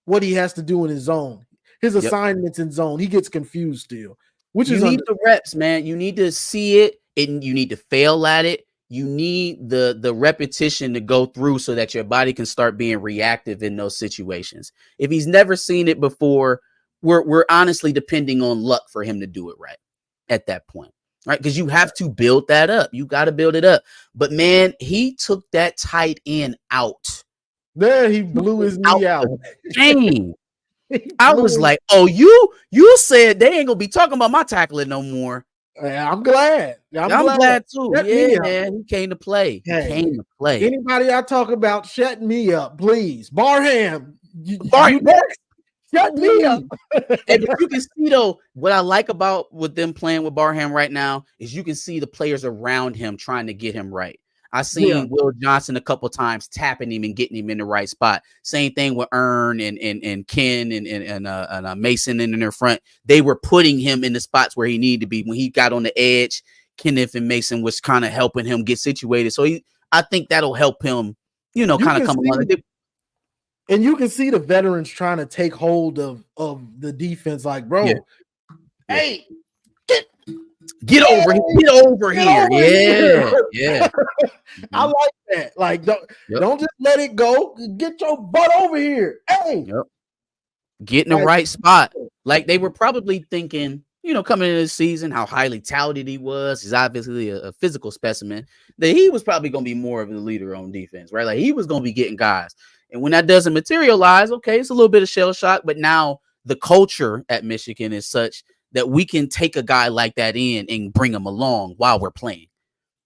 what he has to do in his zone. His assignments in zone. He gets confused still. Which you is need the reps, man. You need to see it and you need to fail at it. You need the repetition to go through so that your body can start being reactive in those situations. If he's never seen it before, we're honestly depending on luck for him to do it right at that point, right? Because you have to build that up. You got to build it up. But man, he took that tight end out. There, he blew his knee out. Dang. I was like, oh, you said they ain't gonna be talking about my tackling no more. I'm glad. I'm glad too. Yeah, man. He came to play. He came to play. Anybody I talk about, shut me up, please. Barham, shut me up. Hey, but you can see though, what I like about with them playing with Barham right now is you can see the players around him trying to get him right. I seen Will Johnson a couple times tapping him and getting him in the right spot. Same thing with Ern and Ken and Mason in their front. They were putting him in the spots where he needed to be. When he got on the edge, Kenneth and Mason was kind of helping him get situated. So I think that'll help him, kind of come along. And you can see the veterans trying to take hold of the defense. Like, bro, hey, get over here. Yeah. I like that. Like, don't just let it go. Get your butt over here. Hey. Get in the right spot. Like they were probably thinking, coming into the season, how highly touted he was. He's obviously a physical specimen. That he was probably going to be more of a leader on defense, right? Like he was going to be getting guys. And when that doesn't materialize, okay, it's a little bit of shell shock. But now the culture at Michigan is such that we can take a guy like that in and bring him along while we're playing.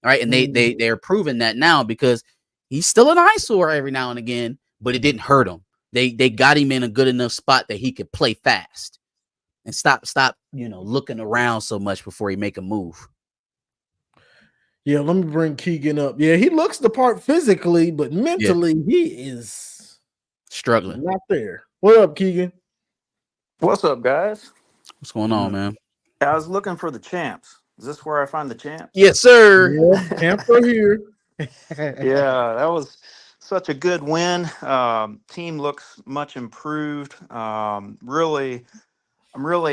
All right. And they're proving that now because he's still an eyesore every now and again, but it didn't hurt him. They got him in a good enough spot that he could play fast and stop, looking around so much before he make a move. Yeah, let me bring Keegan up. Yeah, he looks the part physically, but mentally he is struggling. Not there. What up, Keegan? What's up, guys? What's going on, man? I was looking for the champs. Is this where I find the champs? Yes, sir. Yeah, champs are here. Yeah, that was such a good win. Team looks much improved. I'm really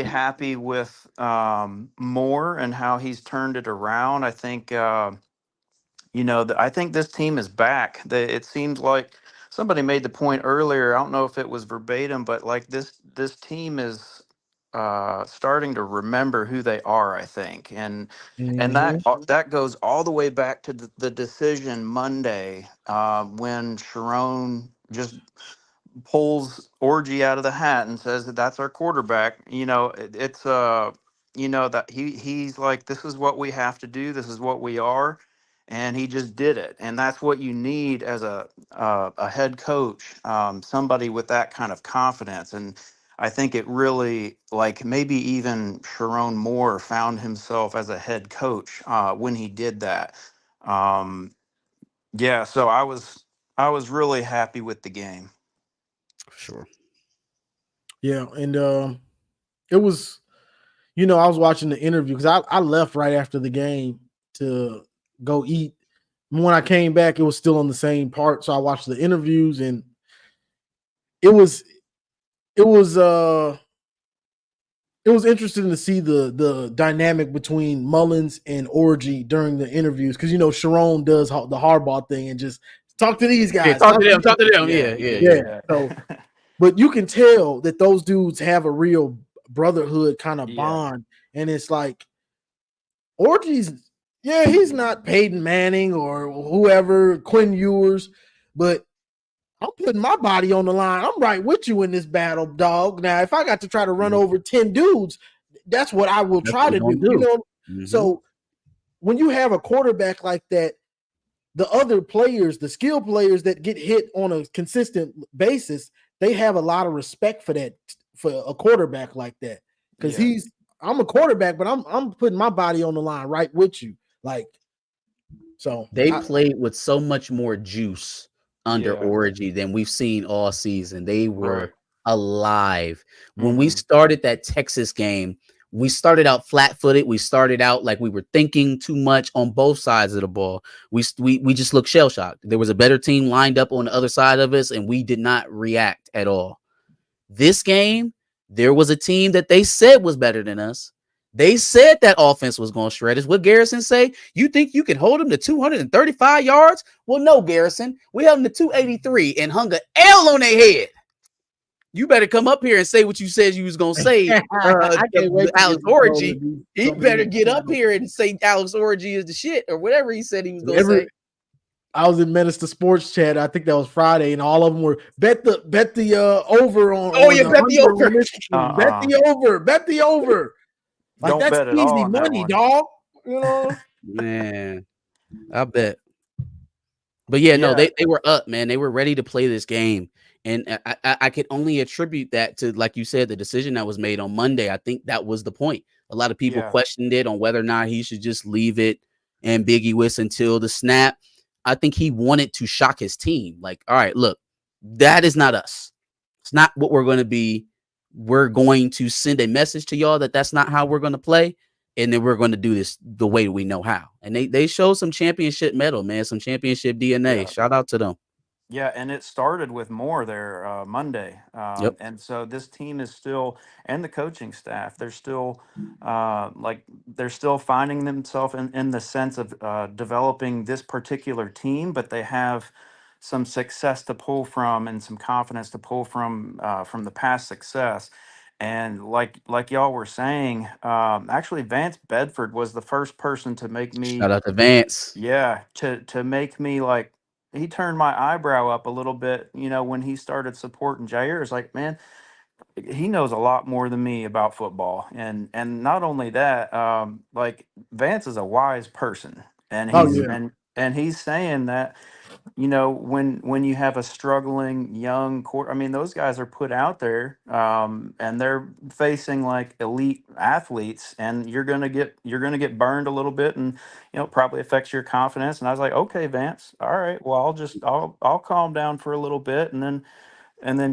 happy with Moore and how he's turned it around. I think, I think this team is back. It seems like somebody made the point earlier. I don't know if it was verbatim, but like this team is starting to remember who they are, I think, and Mhm. that goes all the way back to the decision Monday when Sharon just pulls Orgy out of the hat and says that that's our quarterback. It's that he's like, this is what we have to do. This is what we are, and he just did it. And that's what you need as a head coach, somebody with that kind of confidence. And I think it really, like, maybe even Sharon Moore found himself as a head coach when he did that. Yeah, so I was really happy with the game. Sure. Yeah, and it was, I was watching the interview because I left right after the game to go eat. And when I came back, it was still on the same part. So I watched the interviews, and it was it was interesting to see the dynamic between Mullins and Orgy during the interviews, because Sharon does the hardball thing and just talk to these Yeah, guys. talk to them. Yeah. So, but you can tell that those dudes have a real brotherhood kind of Yeah. bond, and it's like Orgy's, he's not Peyton Manning or whoever, Quinn Ewers, but I'm putting my body on the line. I'm right with you in this battle, dog. Now, if I got to try to run over 10 dudes, that's what I will try to do. Mm-hmm. So when you have a quarterback like that, the other players, the skill players that get hit on a consistent basis, they have a lot of respect for that, for a quarterback like that. Because I'm a quarterback, but I'm putting my body on the line right with you. Like, so they played with so much more juice under Orgy than we've seen all season. They were alive. When we started that Texas game, we started out flat-footed. We started out like we were thinking too much on both sides of the ball. We just looked shell-shocked. There was a better team lined up on the other side of us, and we did not react at all. This game, there was a team that they said was better than us. They said that offense was going to shred us. What Garrison say? You think you can hold them to 235 yards? Well, no, Garrison. We held them to 283 and hung an L on their head. You better come up here and say what you said you was going to say. Alex Orgy. He better get up here and say Alex Orgy is the shit or whatever he said he was going to say. I was in Minister Sports Chat. I think that was Friday, and all of them were bet the over on. Bet the over. Bet the over. Bet the over. Like, Don't bet that's easy money, dog. Man, I bet. But no, they were up, man. They were ready to play this game. And I could only attribute that to, like you said, the decision that was made on Monday. I think that was the point. A lot of people questioned it on whether or not he should just leave it ambiguous until the snap. I think he wanted to shock his team. Like, all right, look, that is not us. It's not what we're going to be. We're going to send a message to y'all that that's not how we're going to play. And then we're going to do this the way we know how. And they showed some championship mettle, man, some championship DNA. Shout out to them. Yeah, and it started with Moore there Monday. And so this team is still, and the coaching staff, they're still they're still finding themselves in the sense of developing this particular team, but they have some success to pull from and some confidence to pull from the past success. And like y'all were saying, actually Vance Bedford was the first person to make me shout out to Vance. Yeah, to make me like, he turned my eyebrow up a little bit, when he started supporting Jair. It's like, man, he knows a lot more than me about football. And not only that, like, Vance is a wise person. And he's saying that, when you have a struggling young I mean, those guys are put out there, and they're facing like elite athletes, and you're gonna get burned a little bit, and probably affects your confidence. And I was like, okay, Vance, all right, well, I'll calm down for a little bit, and then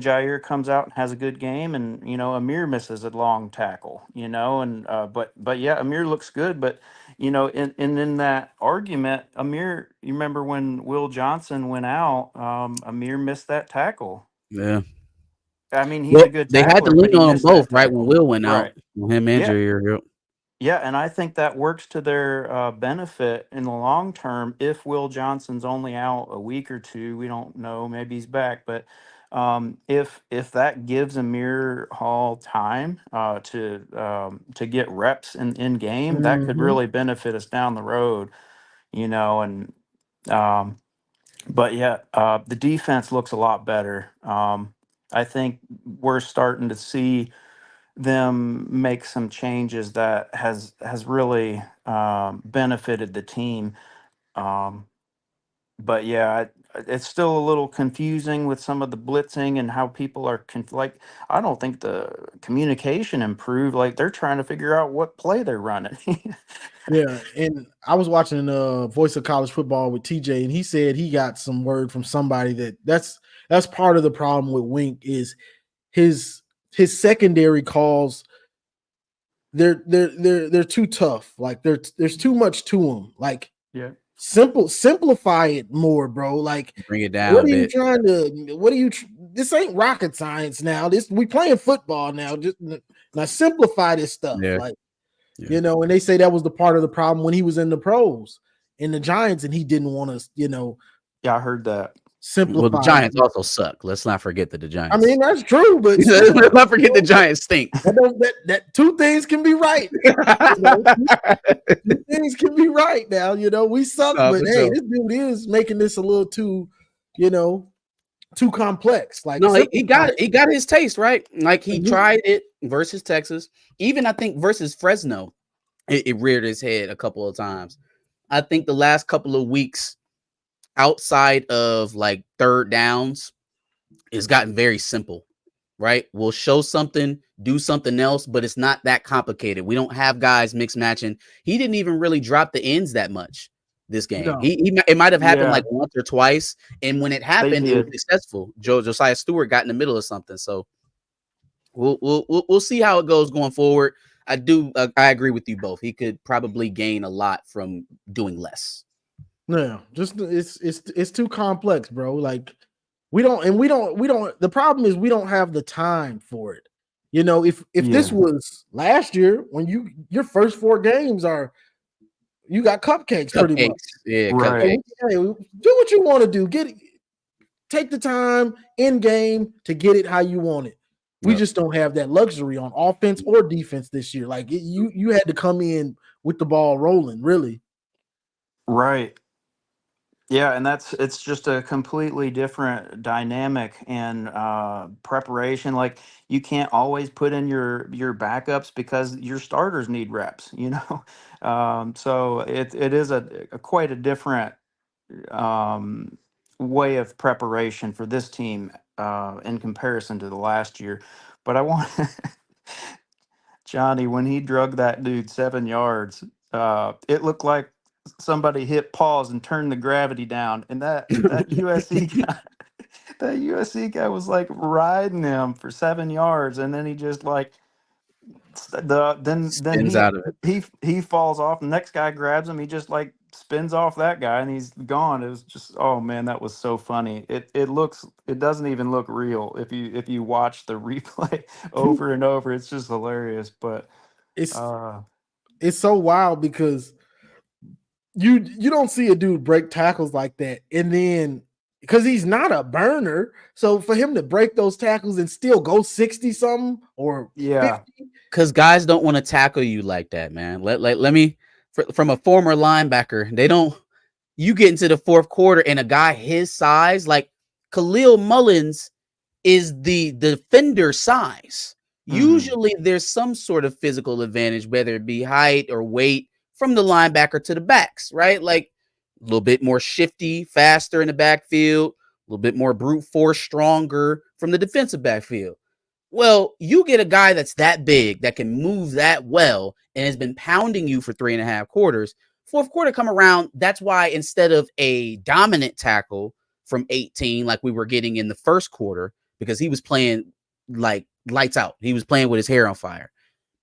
Jair comes out and has a good game, and Amir misses a long tackle, and but yeah, Amir looks good, but in that argument, Amir, you remember when Will Johnson went out, Amir missed that tackle. Yeah, I mean, he's a good tackler. They had to lean but he on them missed both, that right? When tackle. Will went out, him and Jair. Yeah, and I think that works to their benefit in the long term. If Will Johnson's only out a week or two, we don't know. Maybe he's back, but if that gives Amir Hall time to get reps in game, that could Mhm. really benefit us down the road. And um, but yeah, the defense looks a lot better. I think we're starting to see them make some changes that has really benefited the team. Um, but yeah, it's still a little confusing with some of the blitzing and how people are like. I don't think the communication improved. Like they're trying to figure out what play they're running. Yeah, and I was watching Voice of College Football with TJ, and he said he got some word from somebody that's part of the problem with Wink is his secondary calls. They're too tough. Like there's too much to them. Like Yeah. simplify it more, bro. Like Bring it down what a are you bit. trying to? What are you? This ain't rocket science now. We playing football now. Just now simplify this stuff. Yeah. Like. Yeah. You know, and they say that was the part of the problem when he was in the pros in the Giants, and he didn't want to, Yeah, I heard that. simplify. Well, the Giants also suck. Let's not forget that the Giants. I mean, that's true, but let's not forget the Giants stink. that two things can be right. Two things can be right now. We suck, but hey, this dude is making this a little too, too complex. Like no, he got it. He got his taste right. Like he tried it versus Texas. Even I think versus Fresno, it reared his head a couple of times. I think the last couple of weeks, outside of like third downs, it's gotten very simple. Right? We'll show something, do something else, but it's not that complicated. We don't have guys mix matching. He didn't even really drop the ends that much this game. No. It might have happened like once or twice, and when it happened, it was successful. Josiah Stewart got in the middle of something. So we'll see how it goes going forward. I agree with you both. He could probably gain a lot from doing less. No, just it's too complex, bro. Like we don't. The problem is we don't have the time for it. If this was last year, when your first 4 games you got cupcakes pretty much. Yeah, right. Hey, do what you want to do. Take the time in game to get it how you want it. We just don't have that luxury on offense or defense this year. Like you had to come in with the ball rolling, really. Right. Yeah, and it's just a completely different dynamic and preparation. Like you can't always put in your backups because your starters need reps. So it is a quite a different way of preparation for this team in comparison to the last year. But I want Johnny, when he drug that dude 7 yards, it looked like somebody hit pause and turned the gravity down, and that USC guy, that USC guy was like riding him for 7 yards, and then he just like then Spins out of it. he falls off. The next guy grabs him. He just like spins off that guy, and he's gone. It was just, oh man, that was so funny. It doesn't even look real if you watch the replay over and over. It's just hilarious, but it's so wild because you don't see a dude break tackles like that, and then because he's not a burner, so for him to break those tackles and still go 60 something or 50, because guys don't want to tackle you like that, man. Let me from a former linebacker, they don't. You get into the fourth quarter and a guy his size, like Khalil Mullins, is the defender size. Usually there's some sort of physical advantage, whether it be height or weight, from the linebacker to the backs, right? Like a little bit more shifty, faster in the backfield, a little bit more brute force, stronger from the defensive backfield. Well, you get a guy that's that big, that can move that well, and has been pounding you for 3.5 quarters. Fourth quarter come around, that's why instead of a dominant tackle from 18 like we were getting in the first quarter, because he was playing like lights out. He was playing with his hair on fire.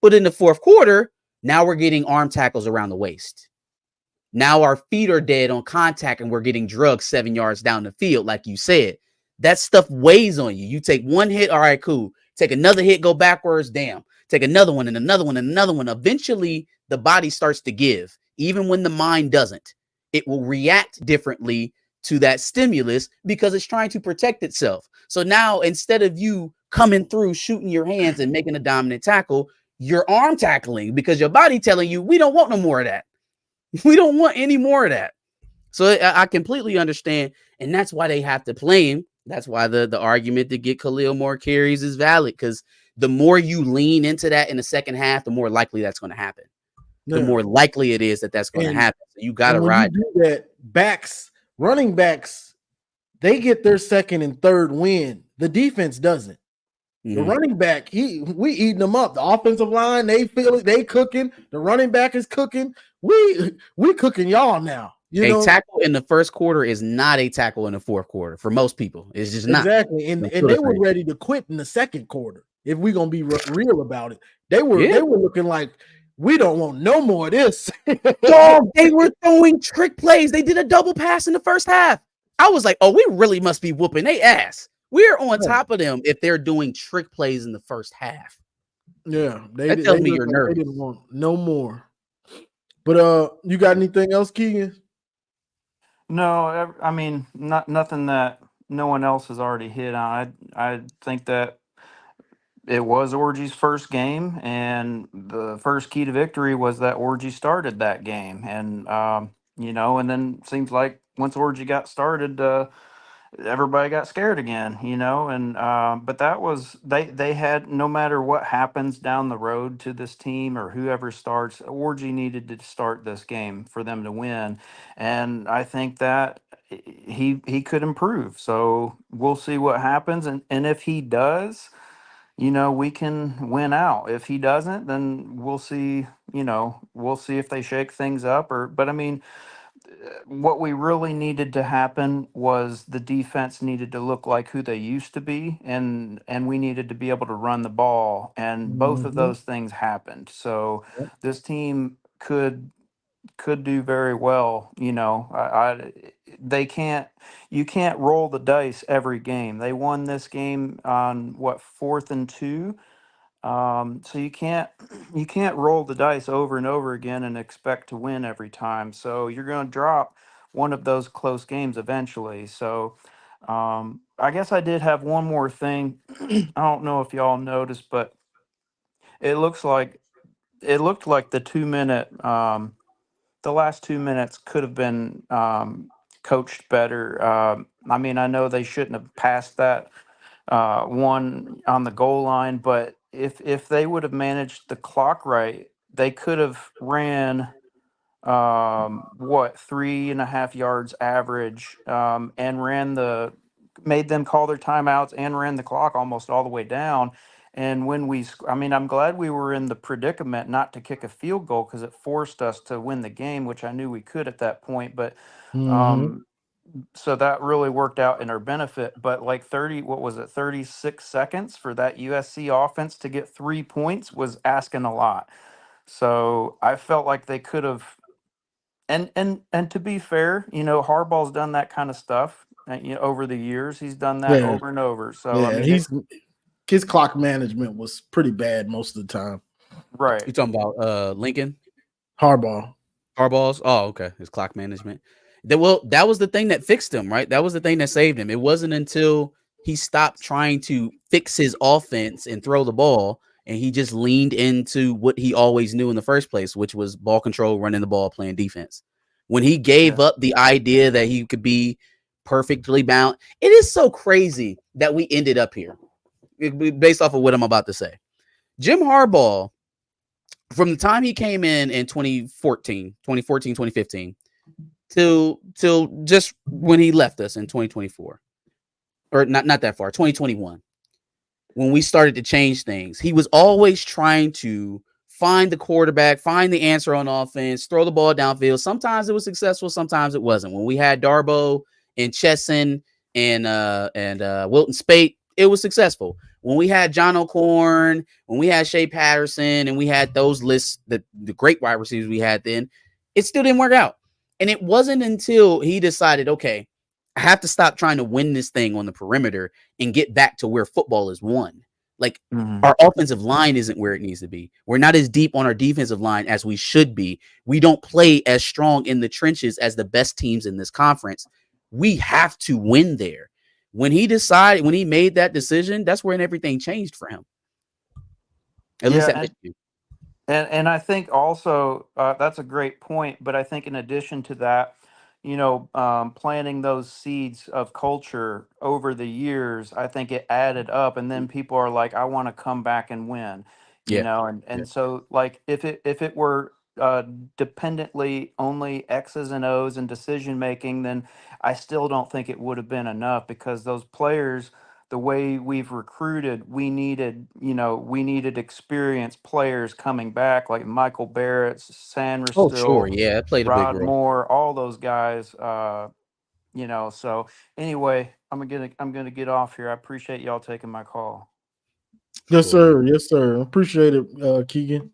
But in the fourth quarter, now we're getting arm tackles around the waist. Now our feet are dead on contact and we're getting drugged 7 yards down the field, like you said. That stuff weighs on you. You take one hit, all right, cool. Take another hit, go backwards, damn. Take another one and another one and another one. Eventually, the body starts to give, even when the mind doesn't. It will react differently to that stimulus because it's trying to protect itself. So now, instead of you coming through, shooting your hands and making a dominant tackle, you're arm tackling because your body telling you, we don't want no more of that. We don't want any more of that. So I completely understand. And that's why they have to play him. That's why the argument to get Khalil more carries is valid, because the more you lean into that in the second half, the more likely that's going to happen. The more likely it is that that's going to happen. So you got to ride. You do that, running backs, they get their second and third win. The defense doesn't. The running back, we eating them up. The offensive line, they feel it, they cooking. The running back is cooking. We cooking y'all now. Tackle in the first quarter is not a tackle in the fourth quarter for most people. It's just not. Exactly. And they were ready to quit in the second quarter. If we're gonna be real about it, they were looking like, we don't want no more of this. Dog, they were throwing trick plays. They did a double pass in the first half. I was like, oh, we really must be whooping their ass. We're on top of them if they're doing trick plays in the first half. Yeah, that tells me you're nervous. They didn't want no more. But you got anything else, Keegan? No, I mean, nothing that no one else has already hit on. I think that it was Orgy's first game, and the first key to victory was that Orgy started that game. And, and then it seems like once Orgy got started, everybody got scared again, but that was, they had, no matter what happens down the road to this team or whoever starts, Orgy needed to start this game for them to win. And I think that he could improve. So we'll see what happens. And if he does, we can win out. If he doesn't, then we'll see, we'll see if they shake things up but I mean, what we really needed to happen was the defense needed to look like who they used to be, and we needed to be able to run the ball, and both of those things happened. So this team could do very well. You can't roll the dice every game. They won this game on 4th and 2. So you can't roll the dice over and over again and expect to win every time. So you're going to drop one of those close games eventually. So I guess I did have one more thing. I don't know if y'all noticed, but it looked like the 2-minute, the last 2 minutes could have been coached better. I mean, I know they shouldn't have passed that one on the goal line, but if they would have managed the clock right, they could have ran 3.5 yards average, and made them call their timeouts and ran the clock almost all the way down. And when I'm glad we were in the predicament not to kick a field goal, because it forced us to win the game, which I knew we could at that point. But so that really worked out in our benefit. But 36 seconds for that USC offense to get 3 points was asking a lot. So I felt like they could have, and to be fair, Harbaugh's done that kind of stuff, over the years. He's done that over and over. So yeah, I mean, his clock management was pretty bad most of the time. Right. You talking about Lincoln? Harbaugh's? Oh, okay. His clock management. That was the thing that fixed him, right? That was the thing that saved him. It wasn't until he stopped trying to fix his offense and throw the ball, and he just leaned into what he always knew in the first place, which was ball control, running the ball, playing defense. When he gave up the idea that he could be perfectly balanced, it is so crazy that we ended up here based off of what I'm about to say. Jim Harbaugh, from the time he came in 2014, 2015, till just when he left us in 2024, or not that far, 2021, when we started to change things, he was always trying to find the quarterback, find the answer on offense, throw the ball downfield. Sometimes it was successful, sometimes it wasn't. When we had Darboh and Chesson and Wilton Spate, it was successful. When we had John O'Korn, when we had Shea Patterson, and we had those lists, the great wide receivers we had then, it still didn't work out. And it wasn't until he decided, okay, I have to stop trying to win this thing on the perimeter and get back to where football is won. Like Mhm. our offensive line isn't where it needs to be. We're not as deep on our defensive line as we should be. We don't play as strong in the trenches as the best teams in this conference. We have to win there. When he made that decision, that's when everything changed for him. At least at Michigan. And I think also that's a great point. But I think in addition to that, planting those seeds of culture over the years, I think it added up. And then people are like, I want to come back and win, Yeah. and so like if it were dependently only X's and O's and decision making, then I still don't think it would have been enough, because those players, the way we've recruited, we needed experienced players coming back, like Michael Barrett, Sandra Oh, sure. Still, Yeah, it played a big Rod role. Moore, all those guys. So anyway, I'm gonna get off here. I appreciate y'all taking my call. Yes, sir. Yes, sir. Appreciate it, Keegan.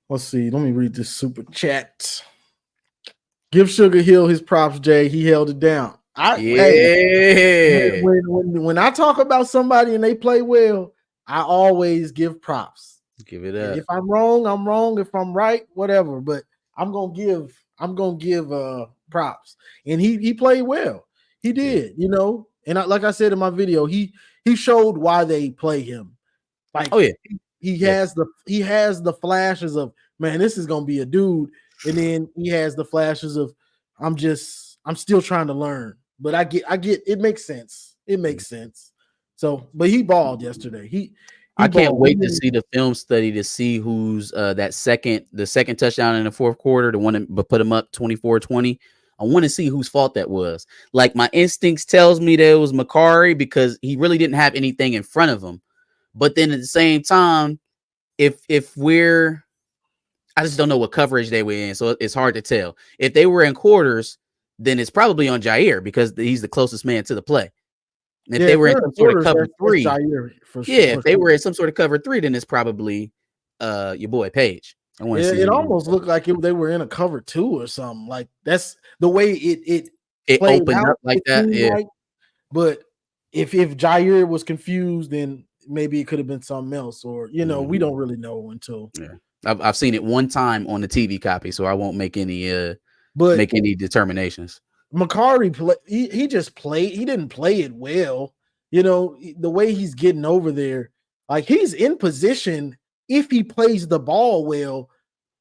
Let's see. Let me read this super chat. Give Sugar Hill his props, Jay. He held it down. Hey, when I talk about somebody and they play well, I always give props. Give it up. If I'm wrong, I'm wrong. If I'm right, whatever. But I'm gonna give props. And he played well. He did, And like I said in my video, he showed why they play him. Like, oh yeah, he has the flashes of, man, this is gonna be a dude, and then he has the flashes of, I'm still trying to learn. But I get it makes sense. It makes sense. So, but he balled yesterday. I can't wait to see the film study to see who's the second touchdown in the fourth quarter, the one that put him up 24-20. I want to see whose fault that was. Like, my instincts tells me that it was Macari, because he really didn't have anything in front of him. But then at the same time, I just don't know what coverage they were in, so it's hard to tell. If they were in quarters, then it's probably on Jair, because he's the closest man to the play. And if they were in some sort of cover three, if they were in some sort of cover three, then it's probably your boy Page. It almost looked like they were in a cover two or something. Like, that's the way it opened up like that. Yeah. Like, but if Jair was confused, then maybe it could have been something else, or we don't really know until. Yeah, I've seen it one time on the TV copy, so I won't make any determinations. Macari he just played. He didn't play it well. The way he's getting over there, like, he's in position, if he plays the ball well,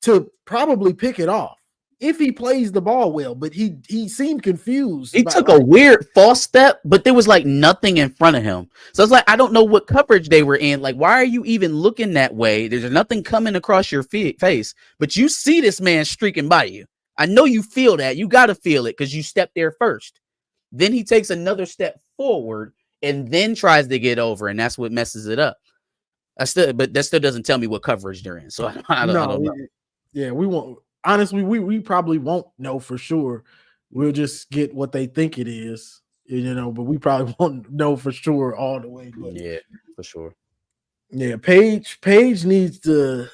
to probably pick it off. If he plays the ball well, but he seemed confused. He took a weird false step, but there was like nothing in front of him. So it's like, I don't know what coverage they were in. Like, why are you even looking that way? There's nothing coming across your face, but you see this man streaking by you. I know you feel that. You got to feel it, because you stepped there first. Then he takes another step forward and then tries to get over, and that's what messes it up. But that still doesn't tell me what coverage they're in. So I don't know. Yeah, we won't. Honestly, we probably won't know for sure. We'll just get what they think it is, but we probably won't know for sure all the way. But yeah, for sure. Yeah, Page needs to,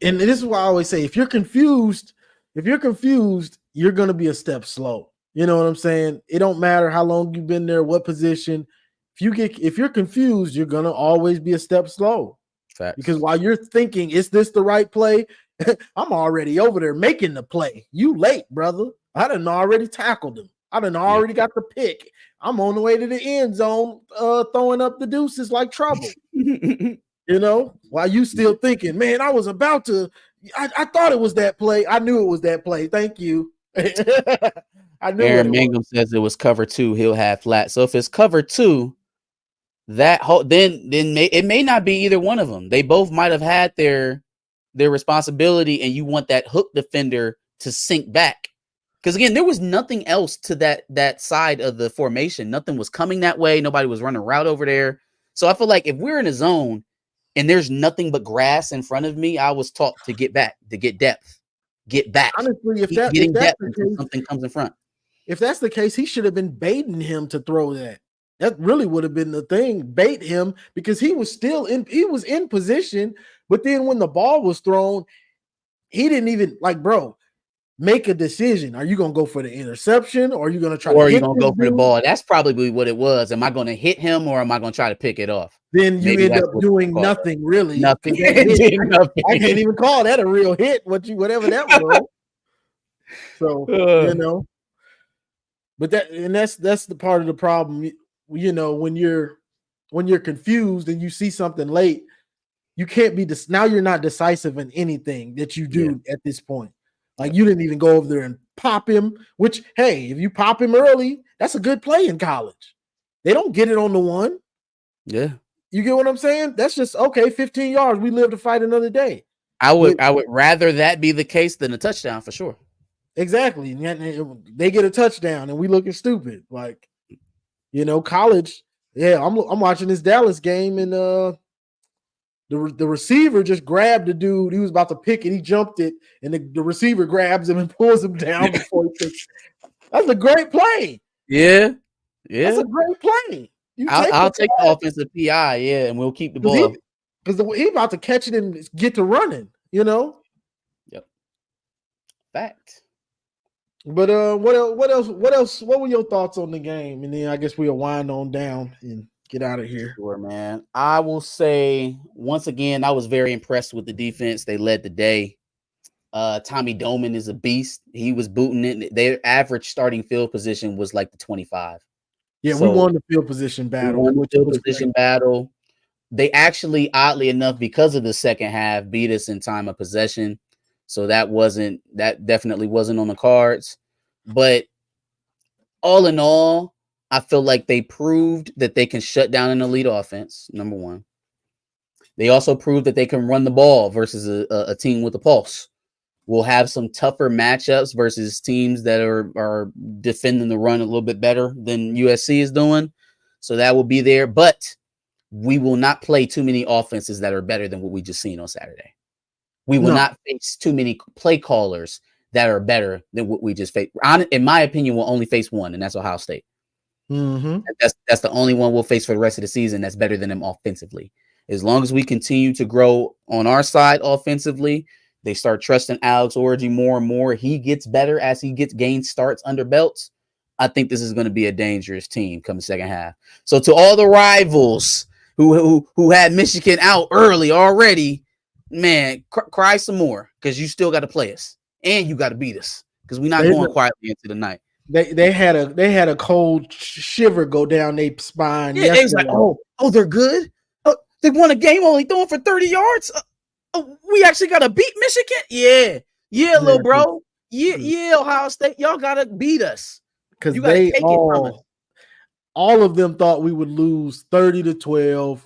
and this is why I always say, if you're confused, you're gonna be a step slow. You know what I'm saying? It don't matter how long you've been there, what position. If you're confused, you're gonna always be a step slow. Facts. Because while you're thinking, is this the right play? I'm already over there making the play. You late, brother. I done already tackled him. I done already got the pick. I'm on the way to the end zone, throwing up the deuces like trouble. While you still thinking, man, I was about to. I thought it was that play. I knew it was that play. Thank you. I knew. Aaron Mangum says it was cover two. He'll have flat. So if it's cover two, then it may not be either one of them. They both might have had their responsibility, and you want that hook defender to sink back, because again, there was nothing else to that side of the formation. Nothing was coming that way. Nobody was running a route over there. So I feel like if we're in a zone and there's nothing but grass in front of me, I was taught to get back, to get depth, get back. Honestly, if that's the case, something comes in front. If that's the case, he should have been baiting him to throw that. That really would have been the thing. Bait him, because he was in position. But then when the ball was thrown, he didn't even, like, bro, make a decision. Are you gonna go for the interception, or are you gonna try or to are you hit gonna this go for the dude? ball? That's probably what it was. Am I gonna hit him or am I gonna try to pick it off? Then you Maybe end that's up what doing call it. nothing really. Nothing. That hit, Did I nothing. can't even call that a real hit. Whatever that was. So but that's the part of the problem. You know, when you're confused and you see something late, you can't be now you're not decisive in anything that you do at this point. Like you didn't even go over there and pop him, which hey, if you pop him early, that's a good play in college. They don't get it on the one. Yeah. You get what I'm saying? That's just okay, 15 yards. We live to fight another day. I would rather that be the case than a touchdown for sure. Exactly. They get a touchdown and we looking stupid. Like, you know, college. Yeah, I'm watching this Dallas game and the receiver just grabbed the dude. He was about to pick it. He jumped it, and the receiver grabs him and pulls him down before he picks. That's a great play. Yeah. That's a great play. I'll take the offensive PI, and we'll keep the ball. Because he about to catch it and get to running, you know? Yep. Fact. But what else? What were your thoughts on the game? And then I guess we'll wind on down and get out of here. Sure, man. I will say once again, I was very impressed with the defense. They led the day. Tommy Doman is a beast. He was booting it. Their average starting field position was like the 25. Yeah, we won the field position battle. We won the field position battle. They actually, oddly enough, because of the second half, beat us in time of possession. So that definitely wasn't on the cards. But all in all, I feel like they proved that they can shut down an elite offense, number one. They also proved that they can run the ball versus a team with a pulse. We'll have some tougher matchups versus teams that are defending the run a little bit better than USC is doing. So that will be there. But we will not play too many offenses that are better than what we just seen on Saturday. We will not face too many play callers that are better than what we just faced. In my opinion, we'll only face one, and that's Ohio State. Mm-hmm. That's the only one we'll face for the rest of the season that's better than them offensively. As long as we continue to grow on our side offensively, they start trusting Alex Orji more and more. He gets better as he gains starts under belts. I think this is going to be a dangerous team come the second half. So to all the rivals who had Michigan out early already, man, cry some more because you still got to play us and you got to beat us because we're not going quietly into the night. They had a cold shiver go down their spine. Yeah, it was like, oh, they're good. Oh, they won a game only throwing for 30 yards. We actually got to beat Michigan. Yeah, little bro. Yeah, Ohio State. Y'all got to beat us because they all of them thought we would lose 30-12,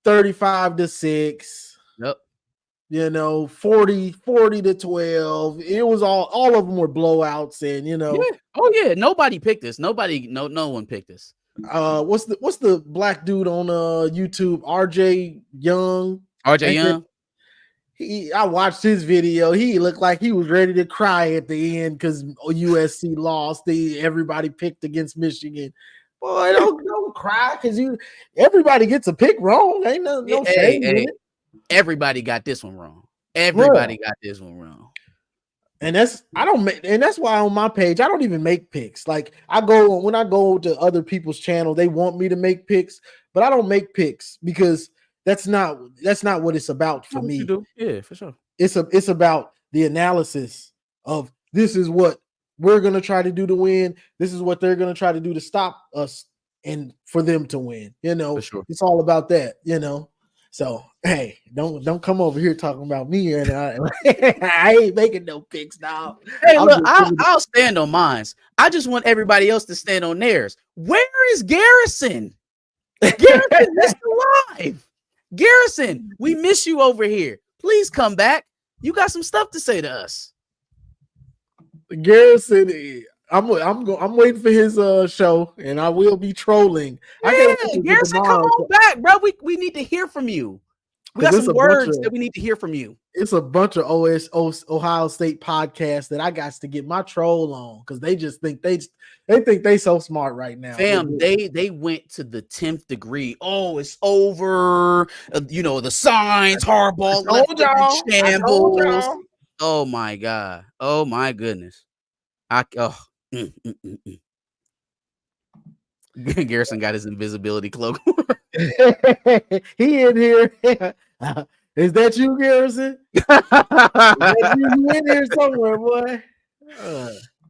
35-6. Yep. You know, 40-12. It was all of them were blowouts, and you know. Yeah. Oh yeah, nobody picked this. No one picked this. What's the black dude on YouTube? RJ Young. RJ Young. I watched his video. He looked like he was ready to cry at the end because USC lost. Everybody picked against Michigan. Boy, don't cry because everybody gets a pick wrong. Ain't no shame in it. Everybody got this one wrong. Everybody got this one wrong. And that's why on my page I don't even make picks. Like when I go to other people's channel, they want me to make picks, but I don't make picks because that's not what it's about for me. Yeah, for sure. It's about the analysis of this is what we're gonna try to do to win. This is what they're gonna try to do to stop us and for them to win. You know, for sure. It's all about that. You know. So hey, don't come over here talking about me and I ain't making no picks now. Hey, look, I'll stand on mine. I just want everybody else to stand on theirs. Where is Garrison? Garrison is alive. Garrison, we miss you over here. Please come back. You got some stuff to say to us. Garrison, I'm waiting for his show, and I will be trolling. Yeah, Garrison, come on back, bro. We need to hear from you. We got some words that we need to hear from you. It's a bunch of Ohio State podcasts that I got to get my troll on because they just think they think they so smart right now. Fam, they went to the 10th degree. Oh, it's over. The signs, Harbaugh, shambles. Oh my God. Oh my goodness. Mm, mm, mm, mm. Garrison got his invisibility cloak. He in here. Is that you, Garrison? Is that you in here somewhere, boy?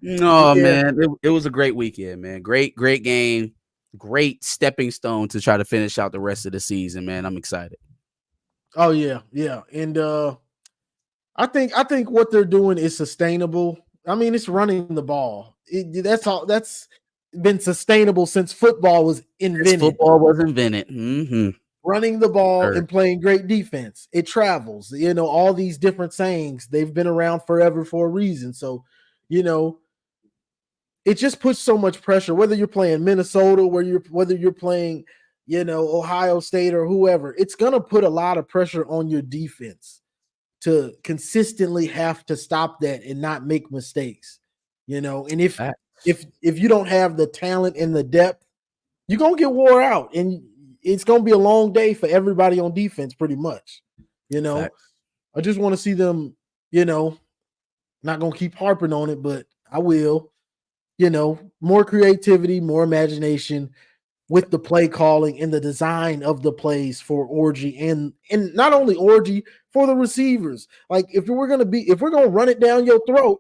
No, Yeah. man. It was a great weekend, man. Great game. Great stepping stone to try to finish out the rest of the season, man. I'm excited. Oh yeah, yeah. And I think what they're doing is sustainable. I mean, it's running the ball. That's been sustainable since football was invented. Football was invented. Mm-hmm. Running the ball Sure. and playing great defense. It travels. You know, all these different sayings, they've been around forever for a reason. So, you know, it just puts so much pressure, whether you're playing Minnesota, whether you're playing, you know, Ohio State or whoever, it's gonna put a lot of pressure on your defense to consistently have to stop that and not make mistakes, you know. And if you don't have the talent and the depth, you're gonna get wore out, and it's gonna be a long day for everybody on defense, pretty much. You know, I just want to see them, you know, not gonna keep harping on it, but I will, you know, more creativity, more imagination with the play calling and the design of the plays for Orji and not only Orji, for the receivers. Like if we're gonna run it down your throat,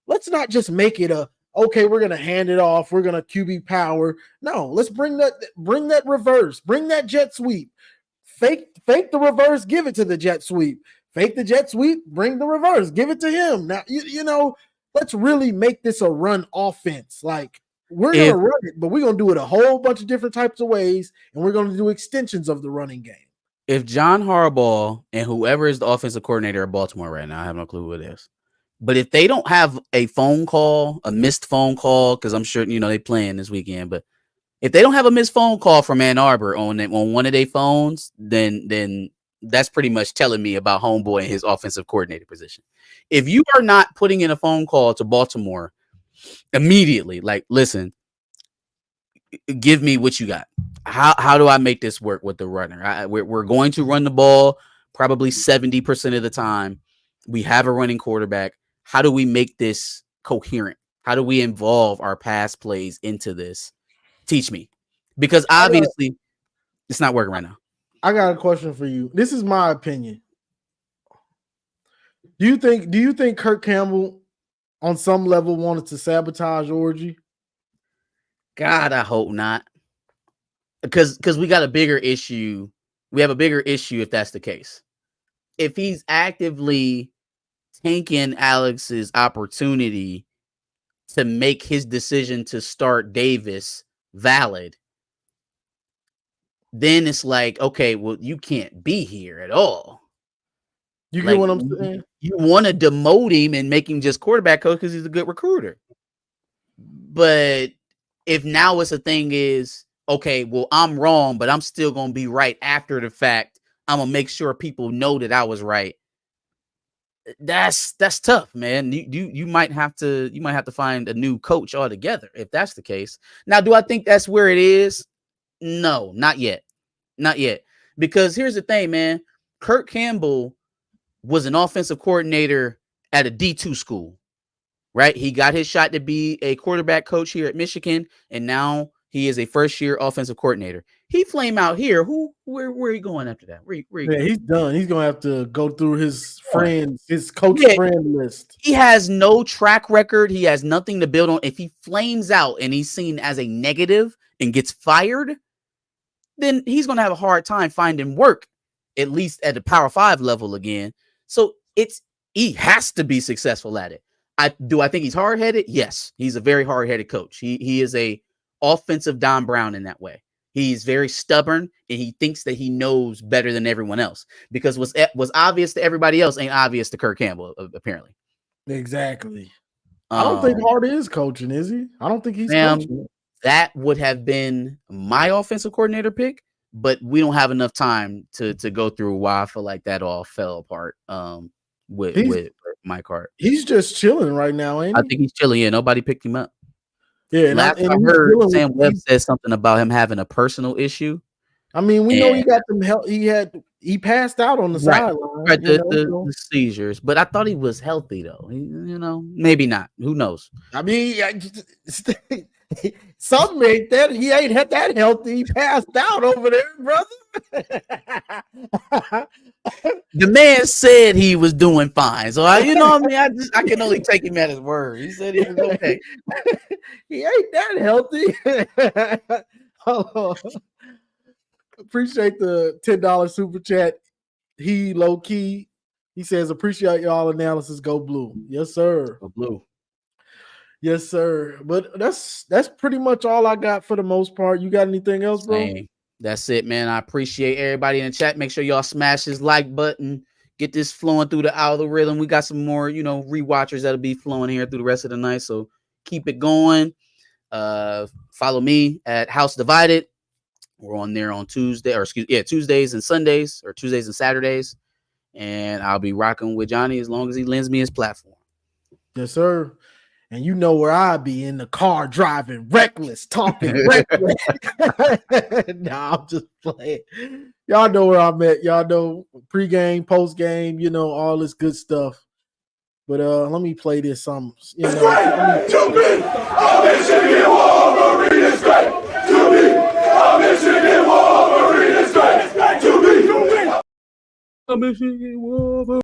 let's not just make it okay, we're gonna hand it off, we're gonna QB power. No, let's bring that reverse, bring that jet sweep, fake the reverse, give it to the jet sweep, fake the jet sweep, bring the reverse, give it to him. Now you know, let's really make this a run offense. Like we're gonna run it, but we're gonna do it a whole bunch of different types of ways, and we're gonna do extensions of the running game. If John Harbaugh and whoever is the offensive coordinator of Baltimore right now, I have no clue who it is, but if they don't have a missed phone call, because I'm sure, you know, they playing this weekend, but if they don't have a missed phone call from Ann Arbor on one of their phones, then that's pretty much telling me about Homeboy and his offensive coordinator position. If you are not putting in a phone call to Baltimore immediately, like, listen, give me what you got. How do I make this work with the runner? We're going to run the ball probably 70% of the time. We have a running quarterback. How do we make this coherent? How do we involve our pass plays into this? Teach me, because obviously it's not working right now. I got a question for you. This is my opinion. Do you think Kirk Campbell on some level wanted to sabotage Orji? God, I hope not. Because we got a bigger issue. We have a bigger issue if that's the case. If he's actively tanking Alex's opportunity to make his decision to start Davis valid, then it's like, okay, well, you can't be here at all. You get what I'm saying? You want to demote him and make him just quarterback coach because he's a good recruiter. But if now it's a thing is, okay, well, I'm wrong, but I'm still going to be right after the fact. I'm going to make sure people know that I was right. That's tough, man. You might have to find a new coach altogether if that's the case. Now, do I think that's where it is? No, not yet. Not yet. Because here's the thing, man. Kirk Campbell was an offensive coordinator at a D2 school, right? He got his shot to be a quarterback coach here at Michigan, and now he is a first-year offensive coordinator. He flame out here. Where are you going after that? He's done. He's gonna have to go through his friends, his coach friend list. He has no track record. He has nothing to build on. If he flames out and he's seen as a negative and gets fired, then he's gonna have a hard time finding work, at least at the Power 5 level again. So he has to be successful at it. I think he's hard-headed? Yes, he's a very hard-headed coach. He is a offensive Don Brown in that way. He's very stubborn, and he thinks that he knows better than everyone else, because what's obvious to everybody else ain't obvious to Kirk Campbell, apparently. Exactly. I don't think Hart is coaching, is he? I don't think he's coaching. That would have been my offensive coordinator pick, but we don't have enough time to go through why I feel like that all fell apart with Mike Hart. He's just chilling right now, ain't he? I think he's chilling. Yeah, nobody picked him up. Yeah, Last I heard, Sam Webb said something about him having a personal issue. I mean, we know he got them help. He he passed out on the Right. sideline. Right, You know, the seizures, but I thought he was healthy though. Maybe not. Who knows? I mean, something ain't that he ain't that healthy. He passed out over there, brother. The man said he was doing fine, so I can only take him at his word. He said he was okay. He ain't that healthy. Appreciate the $10 super chat. He low key. He says, appreciate y'all analysis. Go blue. Yes, sir. Go blue. Yes, sir. But that's pretty much all I got for the most part. You got anything else, bro? Same. That's it, man. I appreciate everybody in the chat. Make sure y'all smash this like button. Get this flowing through the algorithm. We got some more, rewatchers that'll be flowing here through the rest of the night. So keep it going. Follow me at House Divided. We're on there on Tuesdays and Sundays, or Tuesdays and Saturdays. And I'll be rocking with Johnny as long as he lends me his platform. Yes, sir. And you know where I be, in the car driving reckless, talking reckless. Nah, I'm just playing. Y'all know where I'm at. Y'all know pregame, postgame, all this good stuff. But let me play this some. Michigan Wolverine is great.